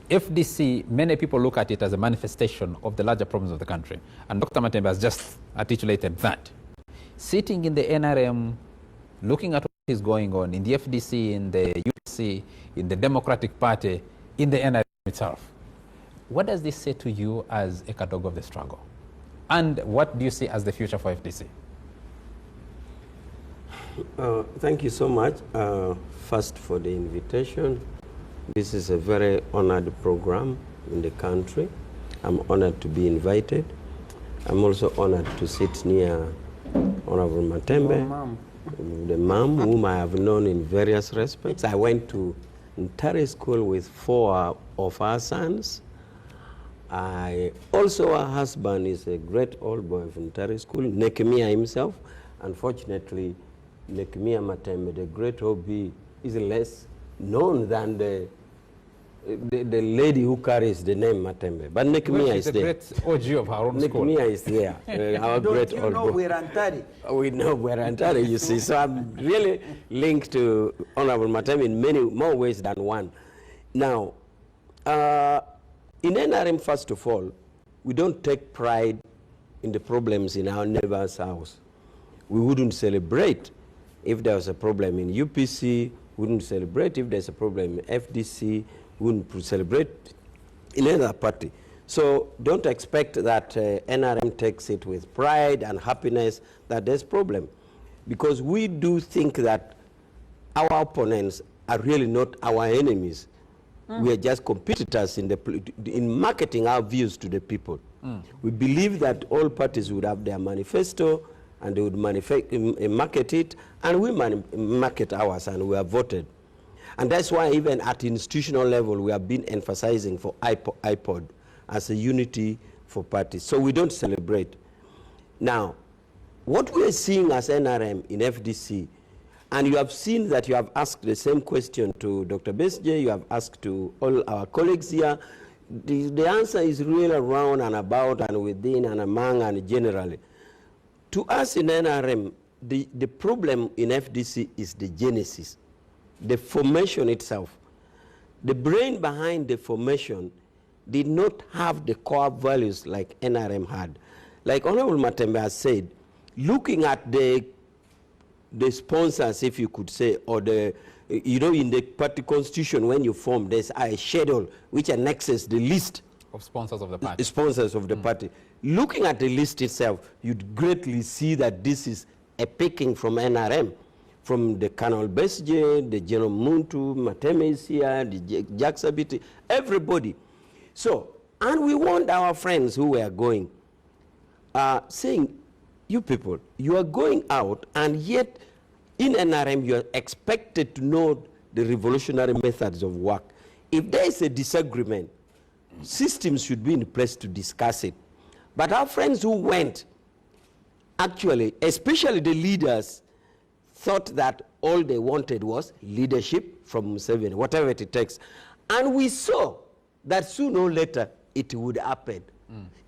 FDC, many people look at it as a manifestation of the larger problems of the country. And Dr. Matembe has just articulated that. Sitting in the NRM, looking at what is going on in the FDC, in the UC, in the Democratic Party, in the NRM itself, what does this say to you as a Kadogo of the struggle? And what do you see as the future for FDC? Thank you so much, first for the invitation. This is a very honored program in the country. I'm honored to be invited. I'm also honored to sit near Honorable Matembe, the mom whom I have known in various respects. I went to Ntare School with 4 of our sons. Also, her husband is a great old boy from Ntare School, Nekemia himself. Unfortunately, Nekemia Matembe, the great OB, is less known than the lady who carries the name Matembe. But Nekemia is there. She's a great OG of her own school. Nekemia is there. Our great old boy. We're Antari? We know we're Antari, you see. So I'm really linked to Honorable Matembe in many more ways than one. Now, in NRM, first of all, we don't take pride in the problems in our neighbor's house. We wouldn't celebrate if there was a problem in UPC, we wouldn't celebrate if there's a problem in FDC, we wouldn't celebrate in any other party. So don't expect that NRM takes it with pride and happiness that there's problem. Because we do think that our opponents are really not our enemies. We are just competitors in marketing our views to the people. We believe that all parties would have their manifesto and they would market it, and we market ours, and we are voted. And that's why even at institutional level, we have been emphasizing for iPod as a unity for parties. So we don't celebrate. Now, what we are seeing as NRM in FDC, and you have seen that you have asked the same question to Dr. Besigye, you have asked to all our colleagues here. The answer is really around and about and within and among and generally. To us in NRM, the problem in FDC is the genesis, the formation itself. The brain behind the formation did not have the core values like NRM had. Like Honorable Matembe has said, looking at the sponsors, if you could say, or in the party constitution, when you form, there's a schedule which annexes the list of sponsors of the party. Sponsors of the party. Looking at the list itself, you'd greatly see that this is a picking from NRM, from the Colonel Besigye, the General Muntu, Matembe is here, the Jacksabiti, everybody. So, and we want our friends who were going, saying, you people, you are going out, and yet in NRM you are expected to know the revolutionary methods of work. If there is a disagreement, systems should be in place to discuss it. But our friends who went, actually, especially the leaders, thought that all they wanted was leadership from Museveni, whatever it takes. And we saw that sooner or later it would happen.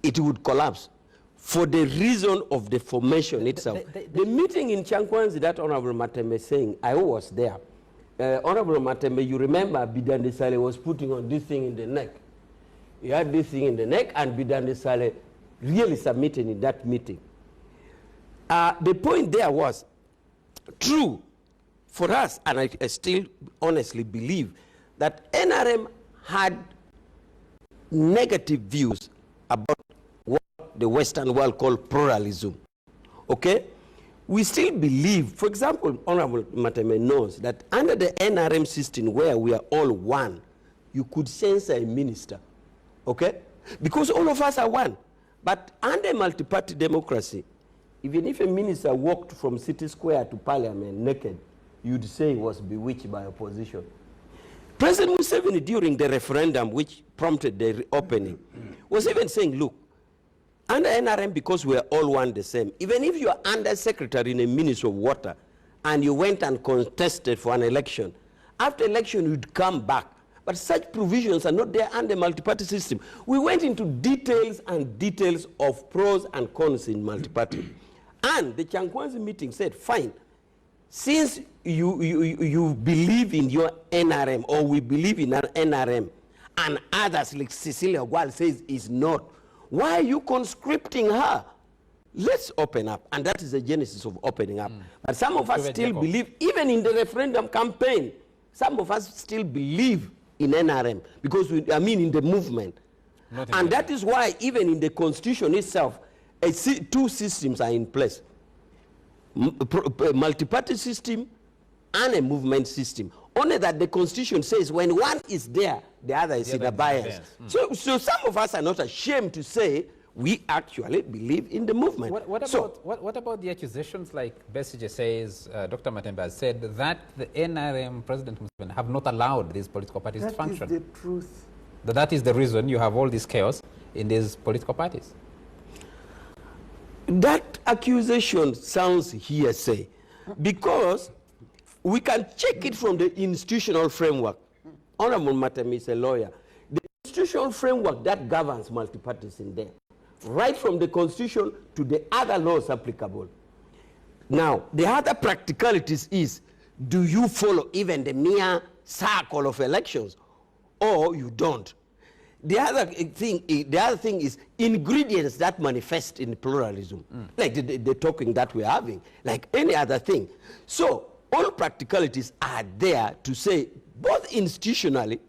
It would collapse for the reason of the formation itself. The meeting in Chankwanzi that Honorable Matembe is saying, I was there. Honorable Matembe, you remember Bidande Sale was putting on this thing in the neck. He had this thing in the neck, and Bidande Sale really submitted in that meeting. The point there was, true for us, and I still honestly believe that NRM had negative views about what the Western world called pluralism. Okay? We still believe, for example, Honorable Mateme knows that under the NRM system where we are all one, you could censor a minister. Okay? Because all of us are one. But under multi-party democracy, even if a minister walked from City Square to Parliament naked, you'd say he was bewitched by opposition. President Museveni, during the referendum which prompted the reopening, was even saying, look, under NRM, because we are all one the same, even if you are under secretary in a Ministry of Water and you went and contested for an election, after election you'd come back. But such provisions are not there under multi-party system. We went into details and details of pros and cons in multi-party. And the Chankwanzi meeting said, fine, since you believe in your NRM, or we believe in an NRM, and others like Cecilia Ogwal says is not, why are you conscripting her? Let's open up. And that is the genesis of opening up. But some of us still believe, even in the referendum campaign, some of us still believe in NRM, because in the movement. And that is why even in the constitution itself, two systems are in place. Multi-party system and a movement system. Only that the constitution says when one is there, the other is in abeyance. So some of us are not ashamed to say we actually believe in the movement. What about the accusations like Besigye says, Dr. Matembe has said, that the NRM, President Museveni, have not allowed these political parties to function? That is the truth. That is the reason you have all this chaos in these political parties. That accusation sounds hearsay, because we can check it from the institutional framework. Honorable Matembe is a lawyer. The institutional framework that governs multi-parties in there, right from the constitution to the other laws applicable. Now, the other practicalities is, do you follow even the mere circle of elections, or you don't? The other thing is ingredients that manifest in pluralism, like the talking that we're having, like any other thing. So all practicalities are there to say, both institutionally,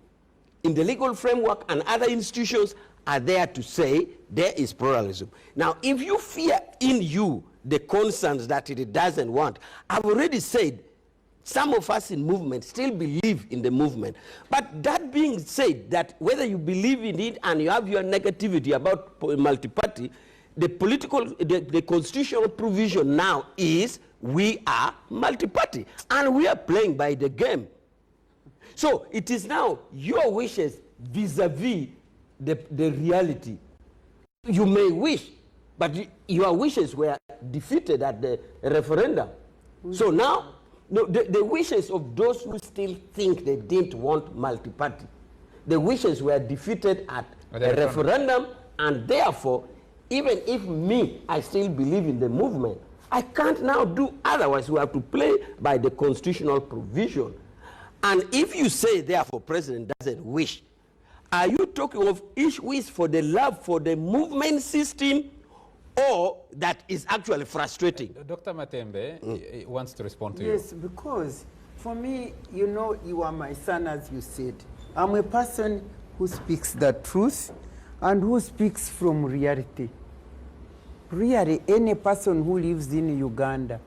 in the legal framework, and other institutions are there to say there is pluralism. Now, if you fear in you the concerns that it doesn't want, I've already said, some of us in movement still believe in the movement. But that being said, that whether you believe in it and you have your negativity about multi-party, the constitutional provision now is we are multi-party, and we are playing by the game. So it is now your wishes vis-a-vis the reality. You may wish, but your wishes were defeated at the referendum. So now, no, the wishes of those who still think they didn't want multi-party, the wishes were defeated at the referendum, and therefore, even if I still believe in the movement, I can't now do otherwise. We have to play by the constitutional provision. And if you say, therefore, President doesn't wish, are you talking of each wish for the love for the movement system, or that is actually frustrating? Dr. Matembe wants to respond to you. Yes, because for me, you know, you are my son, as you said. I'm a person who speaks the truth and who speaks from reality. Really, any person who lives in Uganda,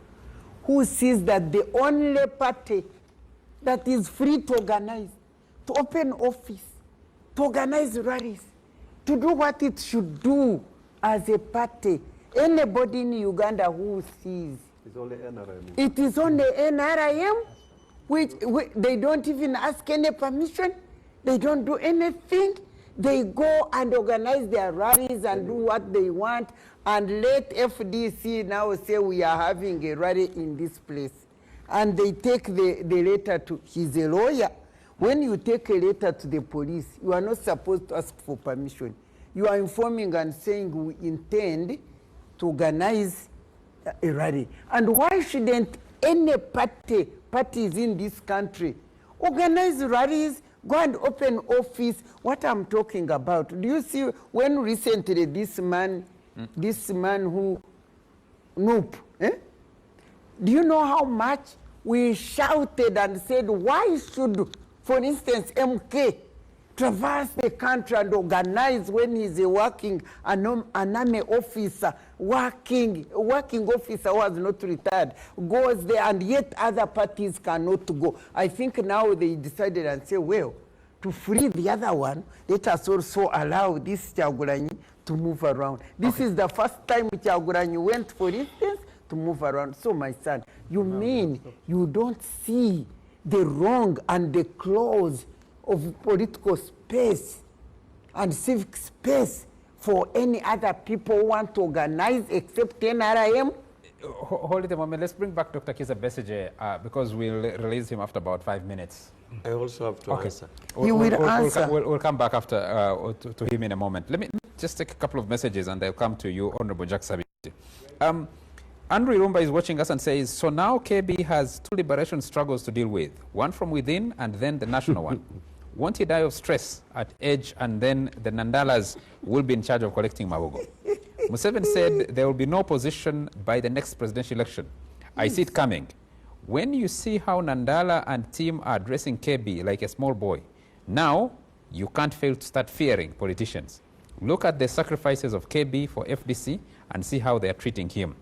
who sees that the only party that is free to organize, to open office, to organize rallies, to do what it should do as a party, anybody in Uganda who sees It's only NRM. it is only NRM, which they don't even ask any permission, they don't do anything, They go and organize their rallies and do what they want, and let FDC now say we are having a rally in this place. And they take the letter to, he's a lawyer. When you take a letter to the police, you are not supposed to ask for permission. You are informing and saying we intend to organize a rally. And why shouldn't any parties in this country organize rallies, go and open office? What I'm talking about, do you see when recently this man who, Noop, do you know how much we shouted and said, why should, for instance, MK traverse the country and organize when he's a working, an army officer, working officer who has not retired, goes there, and yet other parties cannot go. I think now they decided and say, well, to free the other one, let us also allow this Kyagulanyi to move around. This is the first time Kyagulanyi went, for instance, to move around. So, my son, you mean you don't see the wrong and the clause of political space and civic space for any other people who want to organize except NRM? Hold it a moment. Let's bring back Dr. Kizza Besigye because we'll release him after about 5 minutes. I also have to answer. We'll come back after to him in a moment. Let me just take a couple of messages and I'll come to you, Honorable Jack Sabiti. Andrew Irumba is watching us and says, so now KB has two liberation struggles to deal with, one from within and then the national one. Won't he die of stress at age and then the Nandalas will be in charge of collecting Mabogo? Museveni said there will be no opposition by the next presidential election. I see it coming. When you see how Nandala and team are addressing KB like a small boy, now you can't fail to start fearing politicians. Look at the sacrifices of KB for FDC and see how they are treating him.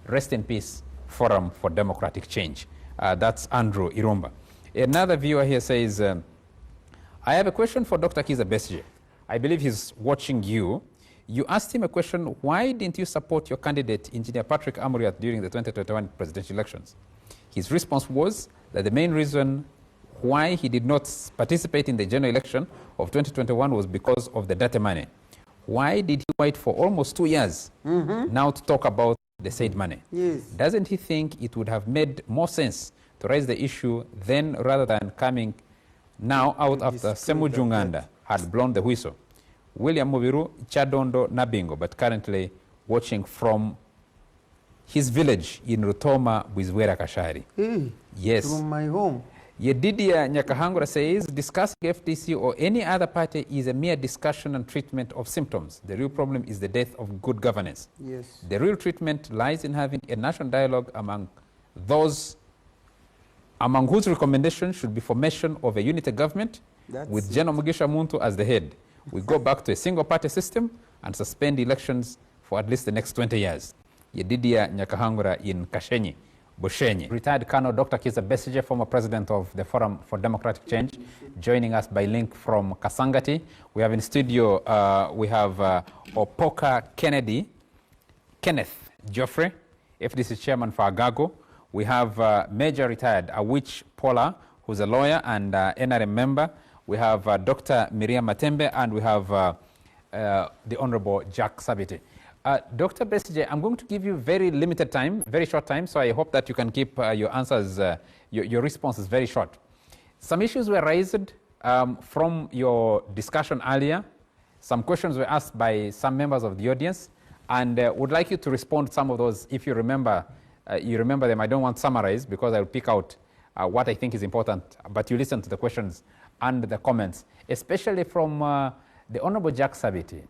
Rest in peace, Forum for Democratic Change. That's Andrew Irumba. Another viewer here says, I have a question for Dr. Kizza Besigye. I believe he's watching you. You asked him a question, why didn't you support your candidate, Engineer Patrick Amuriat, during the 2021 presidential elections? His response was that the main reason why he did not participate in the general election of 2021 was because of the dirty money. Why did he wait for almost 2 years now to talk about the said money? Yes. Doesn't he think it would have made more sense to raise the issue then rather than coming now out after Semu Junganda had blown the whistle? William Mubiru, Chadondo, Nabingo, but currently watching from his village in Rutoma, Bwizwera Kashari. Hey, yes. from my home. Yedidia Nyakahangura says, discussing FDC or any other party is a mere discussion and treatment of symptoms. The real problem is the death of good governance. Yes. The real treatment lies in having a national dialogue among those whose recommendation should be formation of a unity government with General Mugisha Muntu as the head. We go back to a single party system and suspend elections for at least the next 20 years. Yedidia Nyakahangura in Kashenyi. Bushenyi. Retired Colonel Dr. Kizza Besigye, former president of the Forum for Democratic Change, joining us by link from Kasangati. We have in studio, we have Opoka Kenneth Geoffrey, FDC chairman for Agago. We have Major retired Awich Paula, who's a lawyer and NRM member. We have Dr. Miriam Matembe, and we have the Honorable Jack Sabiti. Dr. Besigye, I'm going to give you very limited time, very short time, so I hope that you can keep your answers, your responses very short. Some issues were raised from your discussion earlier. Some questions were asked by some members of the audience, and would like you to respond to some of those if you remember them. I don't want to summarize because I'll pick out what I think is important, but you listen to the questions and the comments, especially from the Honorable Jack Sabiti.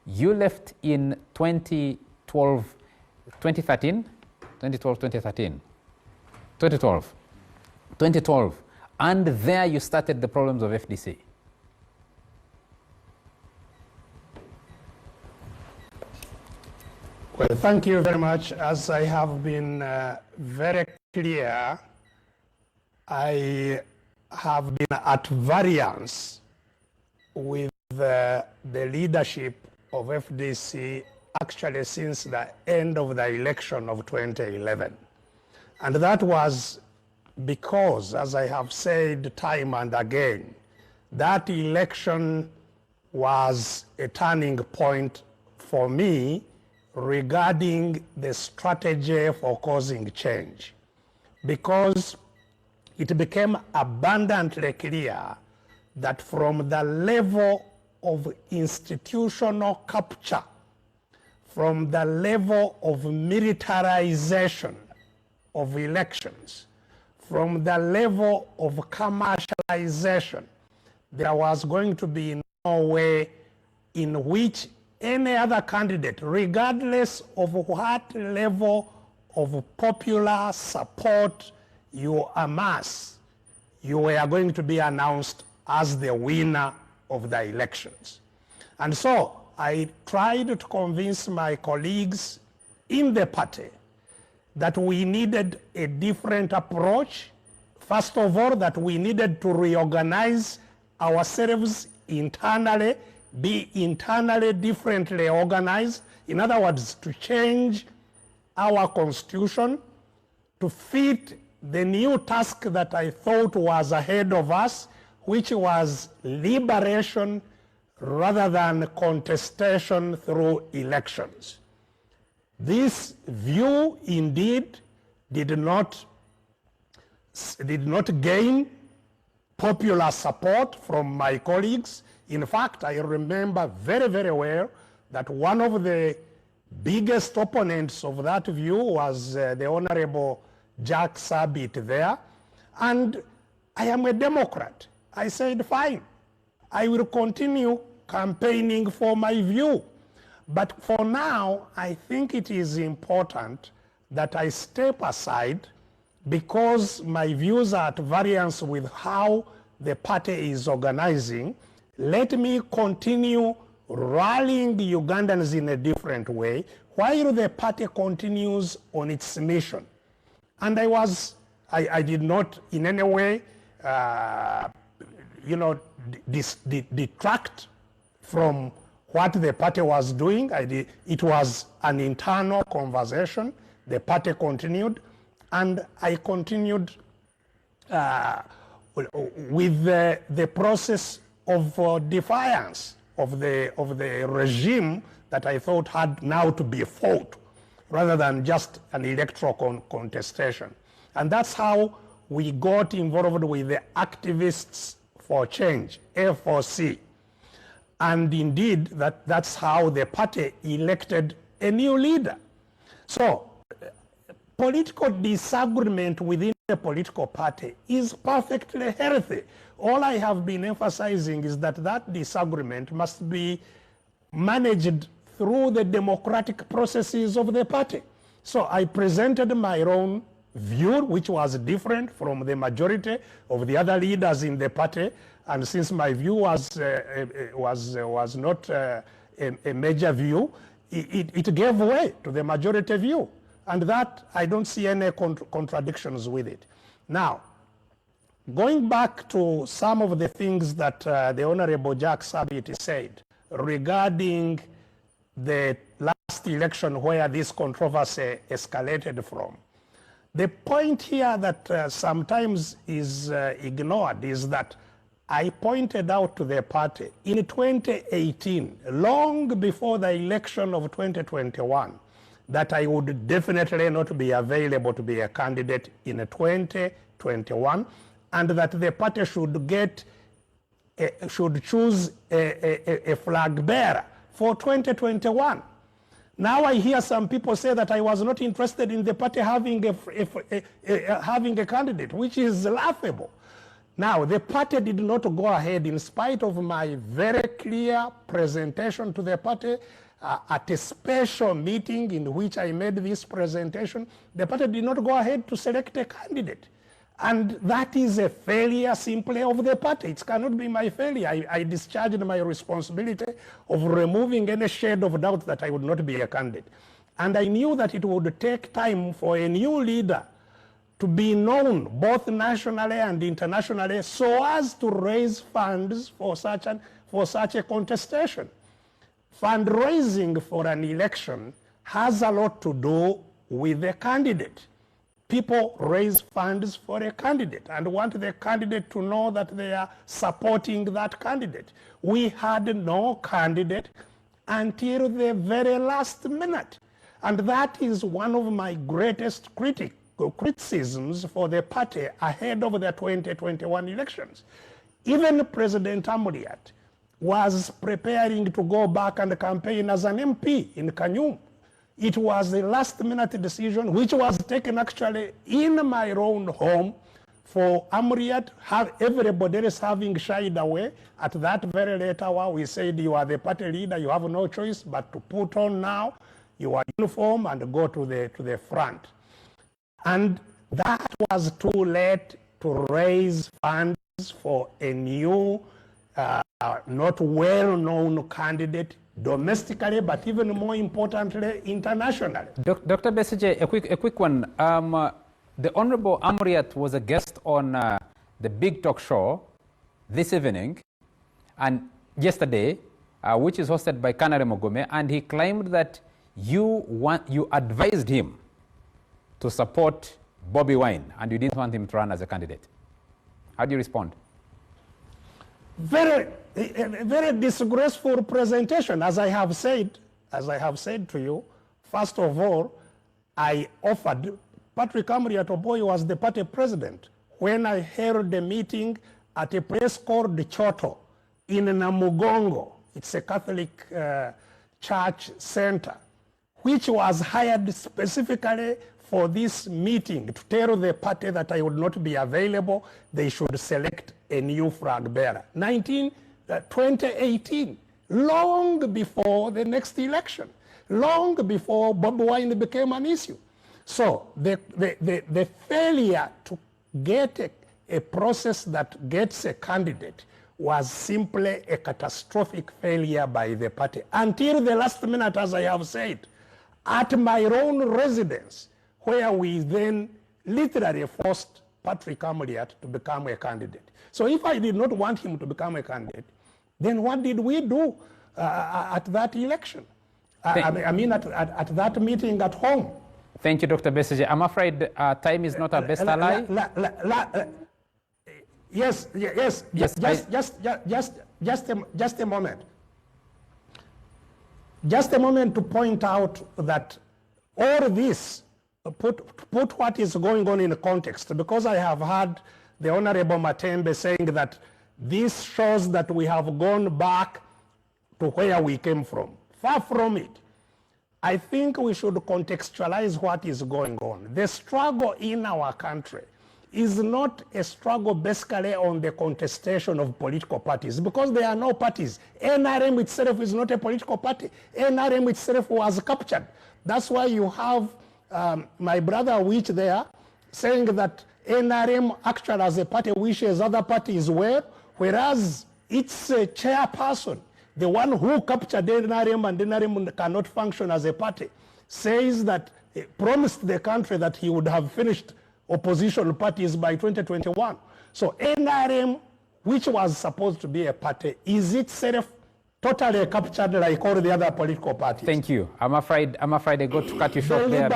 You left in 2012, and there you started the problems of FDC. Well, thank you very much. As I have been very clear, I have been at variance with the leadership of FDC actually since the end of the election of 2011. And that was because, as I have said time and again, that election was a turning point for me regarding the strategy for causing change, because it became abundantly clear that from the level of institutional capture, from the level of militarization of elections, from the level of commercialization, there was going to be no way in which any other candidate, regardless of what level of popular support you amass, you were going to be announced as the winner of the elections. And so I tried to convince my colleagues in the party that we needed a different approach. First of all, that we needed to reorganize ourselves internally, be internally differently organized. In other words, to change our constitution to fit the new task that I thought was ahead of us, which was liberation rather than contestation through elections. This view indeed did not gain popular support from my colleagues. In fact, I remember very, very well that one of the biggest opponents of that view was the Honorable Jack Sabit there. And I am a Democrat. I said, fine, I will continue campaigning for my view. But for now, I think it is important that I step aside, because my views are at variance with how the party is organizing. Let me continue rallying the Ugandans in a different way while the party continues on its mission. And I did not in any way, detract from what the party was doing. It was an internal conversation. The party continued, and I continued with the process of defiance of the regime that I thought had now to be fought, rather than just an electoral contestation. And that's how we got involved with the Activists for Change, F4C. And indeed, that's how the party elected a new leader. So, political disagreement within the political party is perfectly healthy. All I have been emphasizing is that that disagreement must be managed through the democratic processes of the party. So I presented my own view, which was different from the majority of the other leaders in the party. And since my view was not a major view, it gave way to the majority view. And that, I don't see any contradictions with it. Now, going back to some of the things that the Honorable Jack Sabit said regarding the last election where this controversy escalated from, the point here that sometimes is ignored is that I pointed out to the party in 2018, long before the election of 2021, that I would definitely not be available to be a candidate in 2021, and that the party should choose a flag bearer for 2021. Now I hear some people say that I was not interested in the party having a candidate, which is laughable. Now, the party did not go ahead, in spite of my very clear presentation to the party at a special meeting in which I made this presentation. The party did not go ahead to select a candidate. And that is a failure simply of the party. It cannot be my failure. I discharged my responsibility of removing any shade of doubt that I would not be a candidate. And I knew that it would take time for a new leader to be known both nationally and internationally, so as to raise funds for such a contestation. Fundraising for an election has a lot to do with the candidate. people raise funds for a candidate and want the candidate to know that they are supporting that candidate. We had no candidate until the very last minute. And that is one of my greatest criticisms for the party ahead of the 2021 elections. Even President Amuriat was preparing to go back and campaign as an MP in Kanyum. It was a last-minute decision which was taken actually in my own home for Amuriat, everybody else having shied away. At that very late hour, we said, you are the party leader, you have no choice but to put on now your uniform and go to the front. And that was too late to raise funds for a new, not well-known candidate domestically, but even more importantly, internationally. Dr. Besigye, a quick one. The Honorable Amuriat was a guest on the Big Talk Show this evening and yesterday, which is hosted by Kanare Mogome, and he claimed that you advised him to support Bobby Wine and you didn't want him to run as a candidate. How do you respond? Very disgraceful presentation, as I have said to you. First of all, I offered, Patrick Amuriat Oboy was the party president when I held a meeting at a place called Choto in Namugongo. It's a Catholic church center, which was hired specifically for this meeting to tell the party that I would not be available, they should select a new flag bearer. 2018, long before the next election, long before Bobi Wine became an issue. So the failure to get a process that gets a candidate was simply a catastrophic failure by the party. Until the last minute, as I have said, at my own residence, where we then literally forced Patrick Amuriat to become a candidate. So if I did not want him to become a candidate, then what did we do at that election? I mean at that meeting at home. Thank you, Dr. Besigye. I'm afraid time is not our best ally. Yes, just a moment. Just a moment to point out that all this, put what is going on in context, because I have heard the Honorable Matembe saying that this shows that we have gone back to where we came from. Far from it. I think we should contextualize what is going on. The struggle in our country is not a struggle basically on the contestation of political parties, because there are no parties. NRM itself is not a political party. NRM itself was captured. That's why you have my brother Wich there saying that NRM actually as a party wishes other parties well, whereas its chairperson, the one who captured NRM and NRM cannot function as a party, says that, promised the country that he would have finished opposition parties by 2021. So NRM, which was supposed to be a party, is itself totally captured like all the other political parties. Thank you. I'm afraid I got to cut you short there.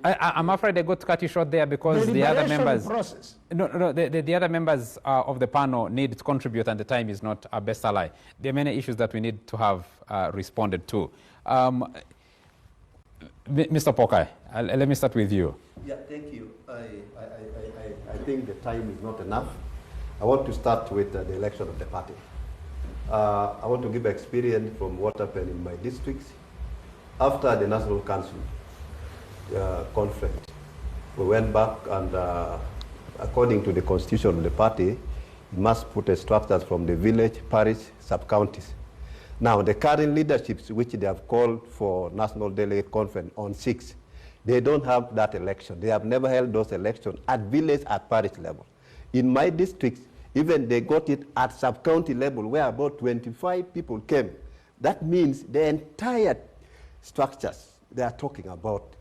I'm afraid I got to cut you short there because the other members. The other members of the panel need to contribute, and the time is not our best ally. There are many issues that we need to have responded to. Mr. Pokai, let me start with you. Yeah, thank you. I think the time is not enough. I want to start with the election of the party. I want to give experience from what happened in my districts. After the National Council conference, we went back and according to the constitution of the party, you must put a structures from the village, parish, sub-counties. Now, the current leaderships, which they have called for National Delegate Conference on 6, they don't have that election. They have never held those elections at village, at parish level. In my districts, even they got it at sub-county level, where about 25 people came. That means the entire structures they are talking about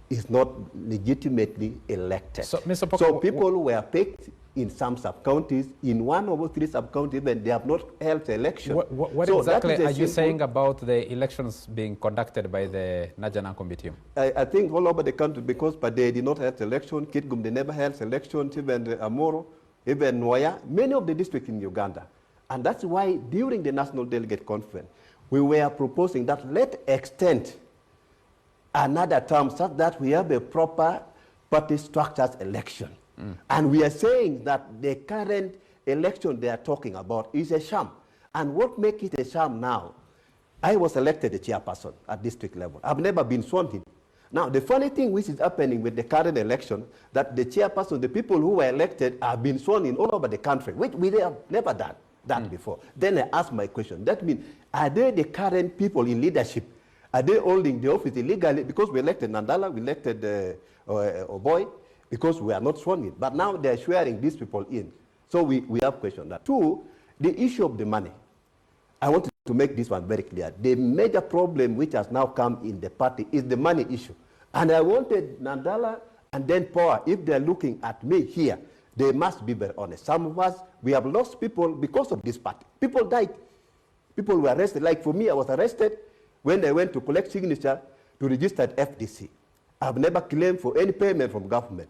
is not legitimately elected. So, Mr. Poko, So people were picked in some sub-counties. In 1 over 3 sub-counties, even they have not held election. What So exactly that is are you simple- saying about the elections being conducted by the Najjanankumbi team? I think all over the country, because but they did not have election. Kitgum, they never held elections. Even Amoro, even Nwaya, many of the districts in Uganda. And that's why during the National Delegate Conference, we were proposing that let's extend another term such that we have a proper party structured election. And we are saying that the current election they are talking about is a sham. And what makes it a sham now? I was elected a chairperson at district level. I've never been sworn in. Now, the funny thing which is happening with the current election, that the chairperson, the people who were elected, have been sworn in all over the country, which we have never done that before. Then I asked my question. That means, are they the current people in leadership? Are they holding the office illegally? Because we elected Nandala, we elected Oboy, because we are not sworn in. But now they're swearing these people in. So we have questioned that. Two, the issue of the money. I want to make this one very clear. The major problem which has now come in the party is the money issue. And I wanted Nandala and then Power, if they're looking at me here, they must be very honest. Some of us, we have lost people because of this party. People died. People were arrested. Like for me, I was arrested when I went to collect signature to register at FDC. I've never claimed for any payment from government.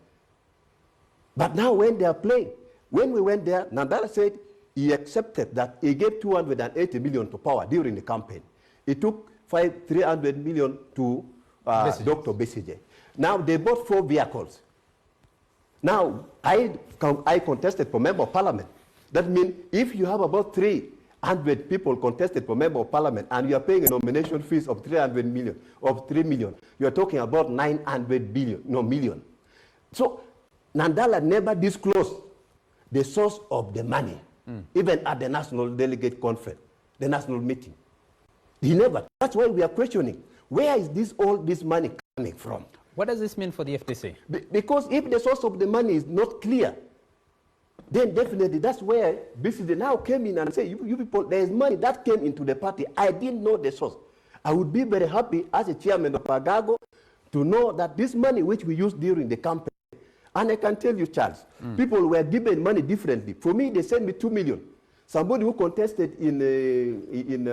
But now when they are playing, when we went there, Nandala said he accepted that he gave 280 million to Power during the campaign. He took 300 million to Dr. Besigye. Now they bought 4 vehicles. Now I contested for member of parliament. That means if you have about 300 people contested for member of parliament and you are paying a nomination fees of 300 million, of 3 million, you are talking about 900 million. So Nandala never disclosed the source of the money, even at the National Delegate Conference, the national meeting. He never. That's why we are questioning, where is all this money coming from? What does this mean for the FDC? Because if the source of the money is not clear, then definitely that's where Besigye now came in and said, you people, there is money that came into the party. I didn't know the source. I would be very happy as a chairman of Agago to know that this money which we used during the campaign, and I can tell you, Charles, people were given money differently. For me, they sent me 2 million. Somebody who contested in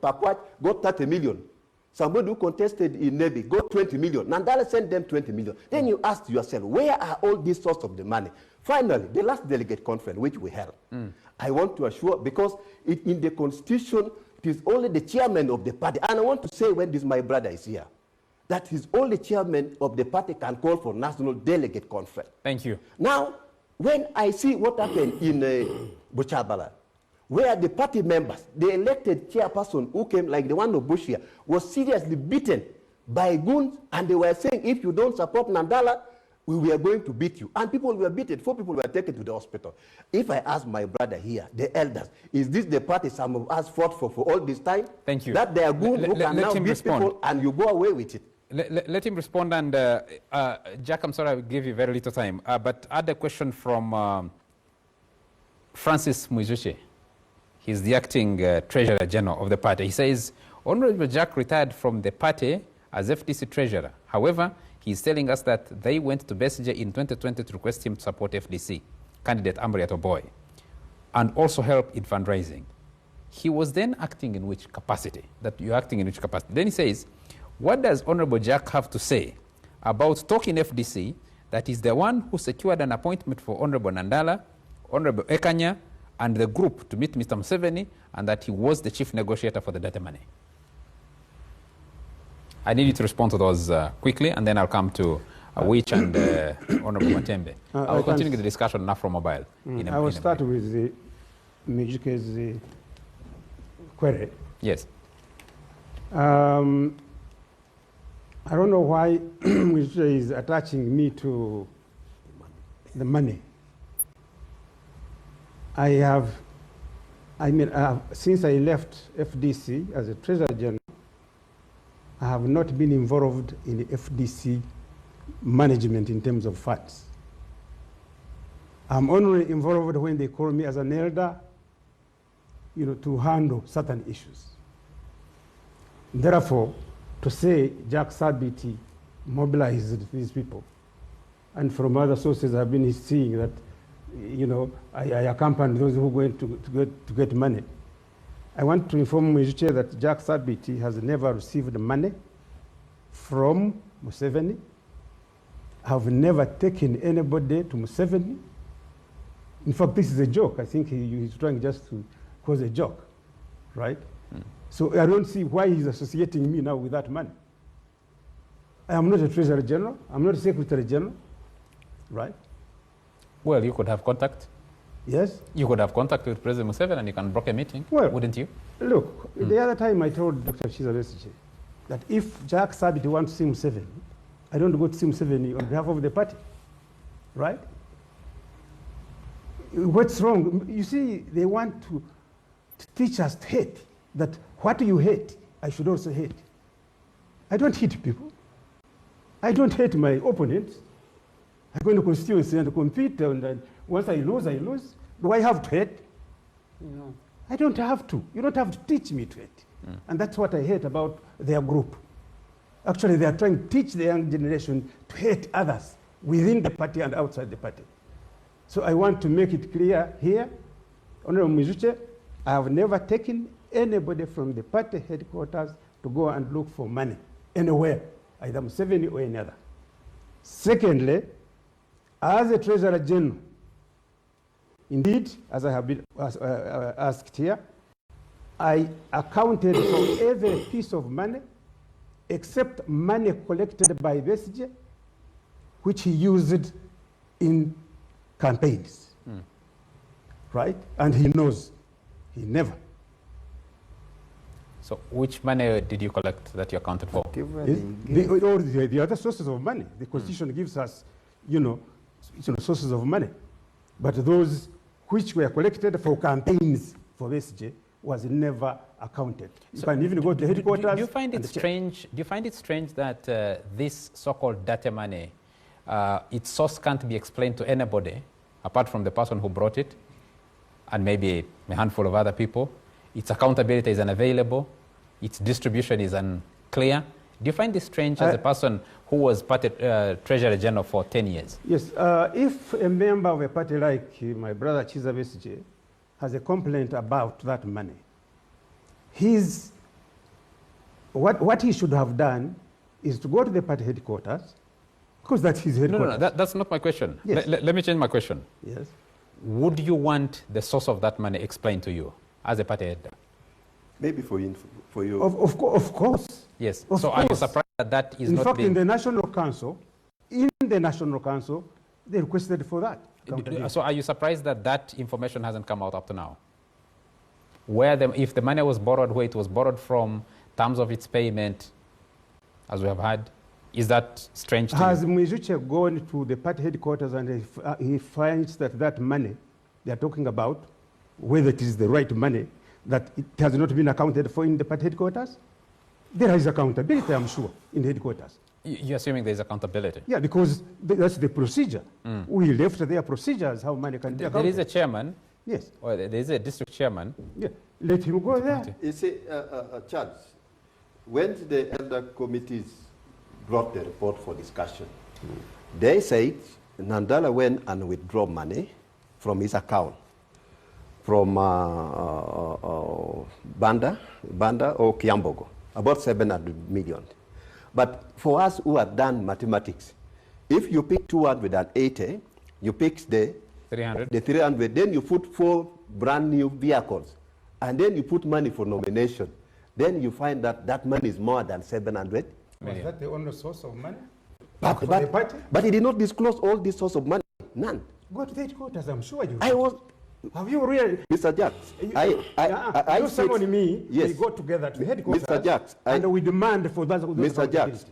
Pakwat got 30 million. Somebody who contested in Navy got 20 million. Nandala sent them 20 million. Then you ask yourself, where are all these sources of the money? Finally, the last delegate conference which we held, I want to assure, because in the constitution, it is only the chairman of the party. And I want to say, when my brother is here, that his only chairman of the party can call for national delegate conference. Thank you. Now, when I see what happened in Buchabala, where the party members, the elected chairperson who came, like the one of Bushia, was seriously beaten by goons, and they were saying, if you don't support Nandala, we are going to beat you. And people were beaten. 4 people were taken to the hospital. If I ask my brother here, the elders, is this the party some of us fought for all this time? Thank you. That they are goons who can now beat people and you go away with it. Let him respond, and Jack, I'm sorry I will give you very little time, but I had a question from Francis Mwizuchi. He's the acting Treasurer General of the party. He says, Honorable Jack retired from the party as FDC Treasurer. However, he's telling us that they went to Besigye in 2020 to request him to support FDC candidate Amriat Oboy and also help in fundraising. He was then acting in which capacity? That you're acting in which capacity? Then he says, what does Honorable Jack have to say about talking FDC, that is the one who secured an appointment for Honorable Nandala, Honorable Ekanya, and the group to meet Mr. Museveni, and that he was the chief negotiator for the data money? I need you to respond to those quickly, and then I'll come to Wich and Honorable Matembe. I will continue the discussion on Afro Mobile. I will start with Mijike's query. Yes. I don't know why Mijike is attaching me to the money. Since I left FDC as a Treasurer General, I have not been involved in the FDC management in terms of funds. I'm only involved when they call me as an elder, to handle certain issues. Therefore, to say Jack Sabiti mobilized these people. And from other sources, I've been seeing that, you know, I accompanied those who are going to get money. I want to inform Besigye that Jack Sabiti has never received money from Museveni. I've never taken anybody to Museveni. In fact, this is a joke. I think he's trying just to cause a joke, right? So I don't see why he's associating me now with that money. I am not a Treasury General. I'm not a Secretary General, right? Well, you could have contact. Yes. You could have contact with President Museveni and you can book a meeting, Well, wouldn't you? Look, the other time I told Dr. Besigye that if Jack Sabiti wants to see Museveni, I don't go to see Museveni on behalf of the party, right? What's wrong? You see, they want to teach us to hate, that what you hate, I should also hate. I don't hate people. I don't hate my opponents. I go into constituency and compete, and once I lose, I lose. Do I have to hate? No. I don't have to. You don't have to teach me to hate. And that's what I hate about their group. Actually, they are trying to teach the young generation to hate others within the party and outside the party. So I want to make it clear here, Honorable Besigye, I have never taken anybody from the party headquarters to go and look for money anywhere, either Museveni or any other. Secondly, as a Treasurer General, indeed, as I have been asked here, I accounted for every piece of money except money collected by Besigye, which he used in campaigns, right? And he knows, he never. So which money did you collect that you accounted for? The other sources of money. The Constitution gives us, you know, sources of money. But those which were collected for campaigns for Besigye was never accounted. You can even go to the headquarters. Do you find it strange? Do you find it strange that this so-called dirty money, its source can't be explained to anybody apart from the person who brought it, and maybe a handful of other people? Its accountability is unavailable. Its distribution is unclear. Do you find this strange as a person who was party Treasury General for 10 years? Yes. If a member of a party like my brother Chiza Besigye has a complaint about that money, what he should have done is to go to the party headquarters, because that's his headquarters. No, that's not my question. Yes. Let me change my question. Yes. Would you want the source of that money explained to you as a party head? Maybe for you. Of course. Yes. Of so course. are you surprised that that is in not fact, being... in the National Council, they requested for that. So are you surprised that that information hasn't come out up to now? If the money was borrowed, where it was borrowed from, terms of its payment, as we have had, is that strange to Has you? Besigye gone to the party headquarters and he finds that money they are talking about, whether it is the right money, that it has not been accounted for in the party headquarters? There is accountability, I'm sure, in the headquarters. You're assuming there's accountability? Yeah, because that's the procedure. We left their procedures, how money can be accounted. There is a chairman, Yes. or there is a district chairman. Yeah. Let him go there. You see, Charles, when the elder committees brought the report for discussion, they said Nandala went and withdrew money from his account from Banda or Kiambogo, about 700 million. But for us who have done mathematics, if you pick 280, you pick the 300. The 300, then you put 4 brand new vehicles, and then you put money for nomination. Then you find that that money is more than 700. Was that the only source of money? But he did not disclose all this source of money. None. Go to the headquarters, I'm sure you I was, Have you really? Mr. Jacks, you someone me, yes. we go together to headquarters, Mr. Jacks, and we demand for those Mr. Jacks,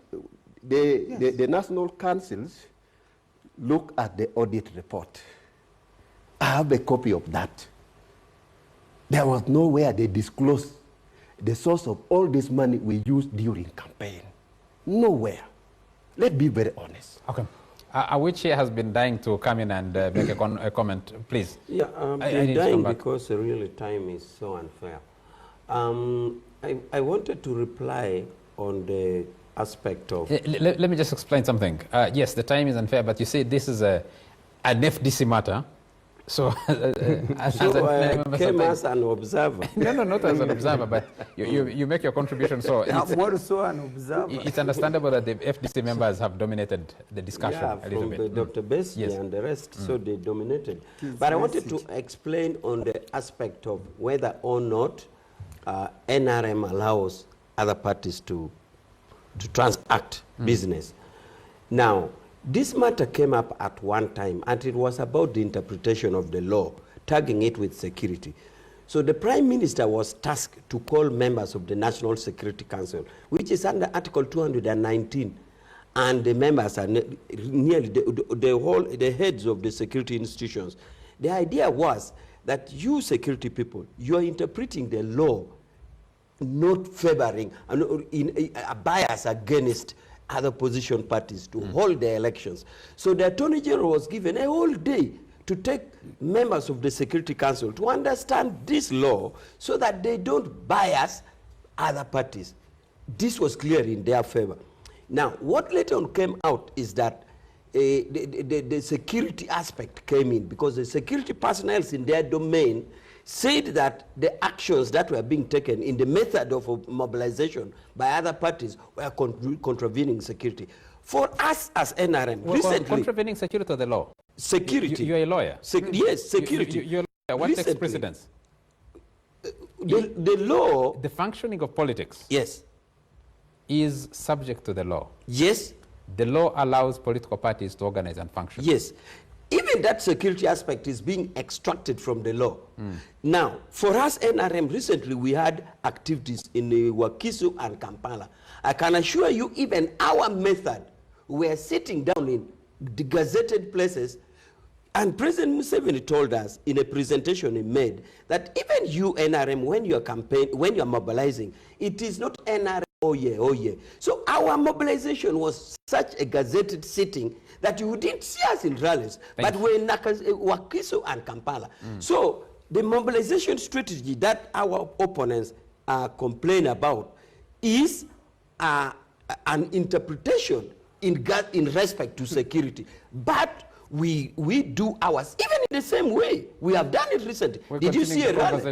the national councils look at the audit report. I have a copy of that. There was nowhere they disclosed the source of all this money we used during campaign. Nowhere. Let's be very honest. Okay. Awichi has been dying to come in and make a comment, please. Yeah, I'm dying because really time is so unfair. I wanted to reply on the aspect of... Let me just explain something. Yes, the time is unfair, but you see, this is an FDC matter. So, came as an observer. No, not as an observer, but you make your contribution. So I'm also an observer. It's understandable that the FDC members have dominated the discussion a little bit. Dr. Besigye Yes. and the rest, so they dominated. But I wanted to explain on the aspect of whether or not NRM allows other parties to transact business. Now, this matter came up at one time, and it was about the interpretation of the law, tagging it with security. So the Prime Minister was tasked to call members of the National Security Council, which is under Article 219, and the members are nearly the heads of the security institutions. The idea was that you security people, you are interpreting the law not favoring a bias against other opposition parties to hold their elections. So the Attorney General was given a whole day to take members of the Security Council to understand this law so that they don't bias other parties. This was clear in their favor. Now, what later on came out is that the security aspect came in, because the security personnel in their domain said that the actions that were being taken in the method of mobilization by other parties were contravening security. For us as NRM, recently... Contravening security of the law? Security. You're a lawyer? Yes, security. You're a lawyer. What takes precedence? The law... The functioning of politics... Yes. ...is subject to the law. Yes. The law allows political parties to organize and function. Yes. Even that security aspect is being extracted from the law. Now, for us, NRM, recently we had activities in Wakiso and Kampala. I can assure you, even our method, we are sitting down in the gazetted places, and President Museveni told us in a presentation he made that even you, NRM, when you are mobilizing, it is not NRM, oh yeah. So our mobilization was such a gazetted sitting that you didn't see us in rallies, but we're in Wakiso and Kampala. So the mobilization strategy that our opponents complain about is an interpretation in respect to security. But we do ours, even in the same way. We have done it recently. Did you see a rally?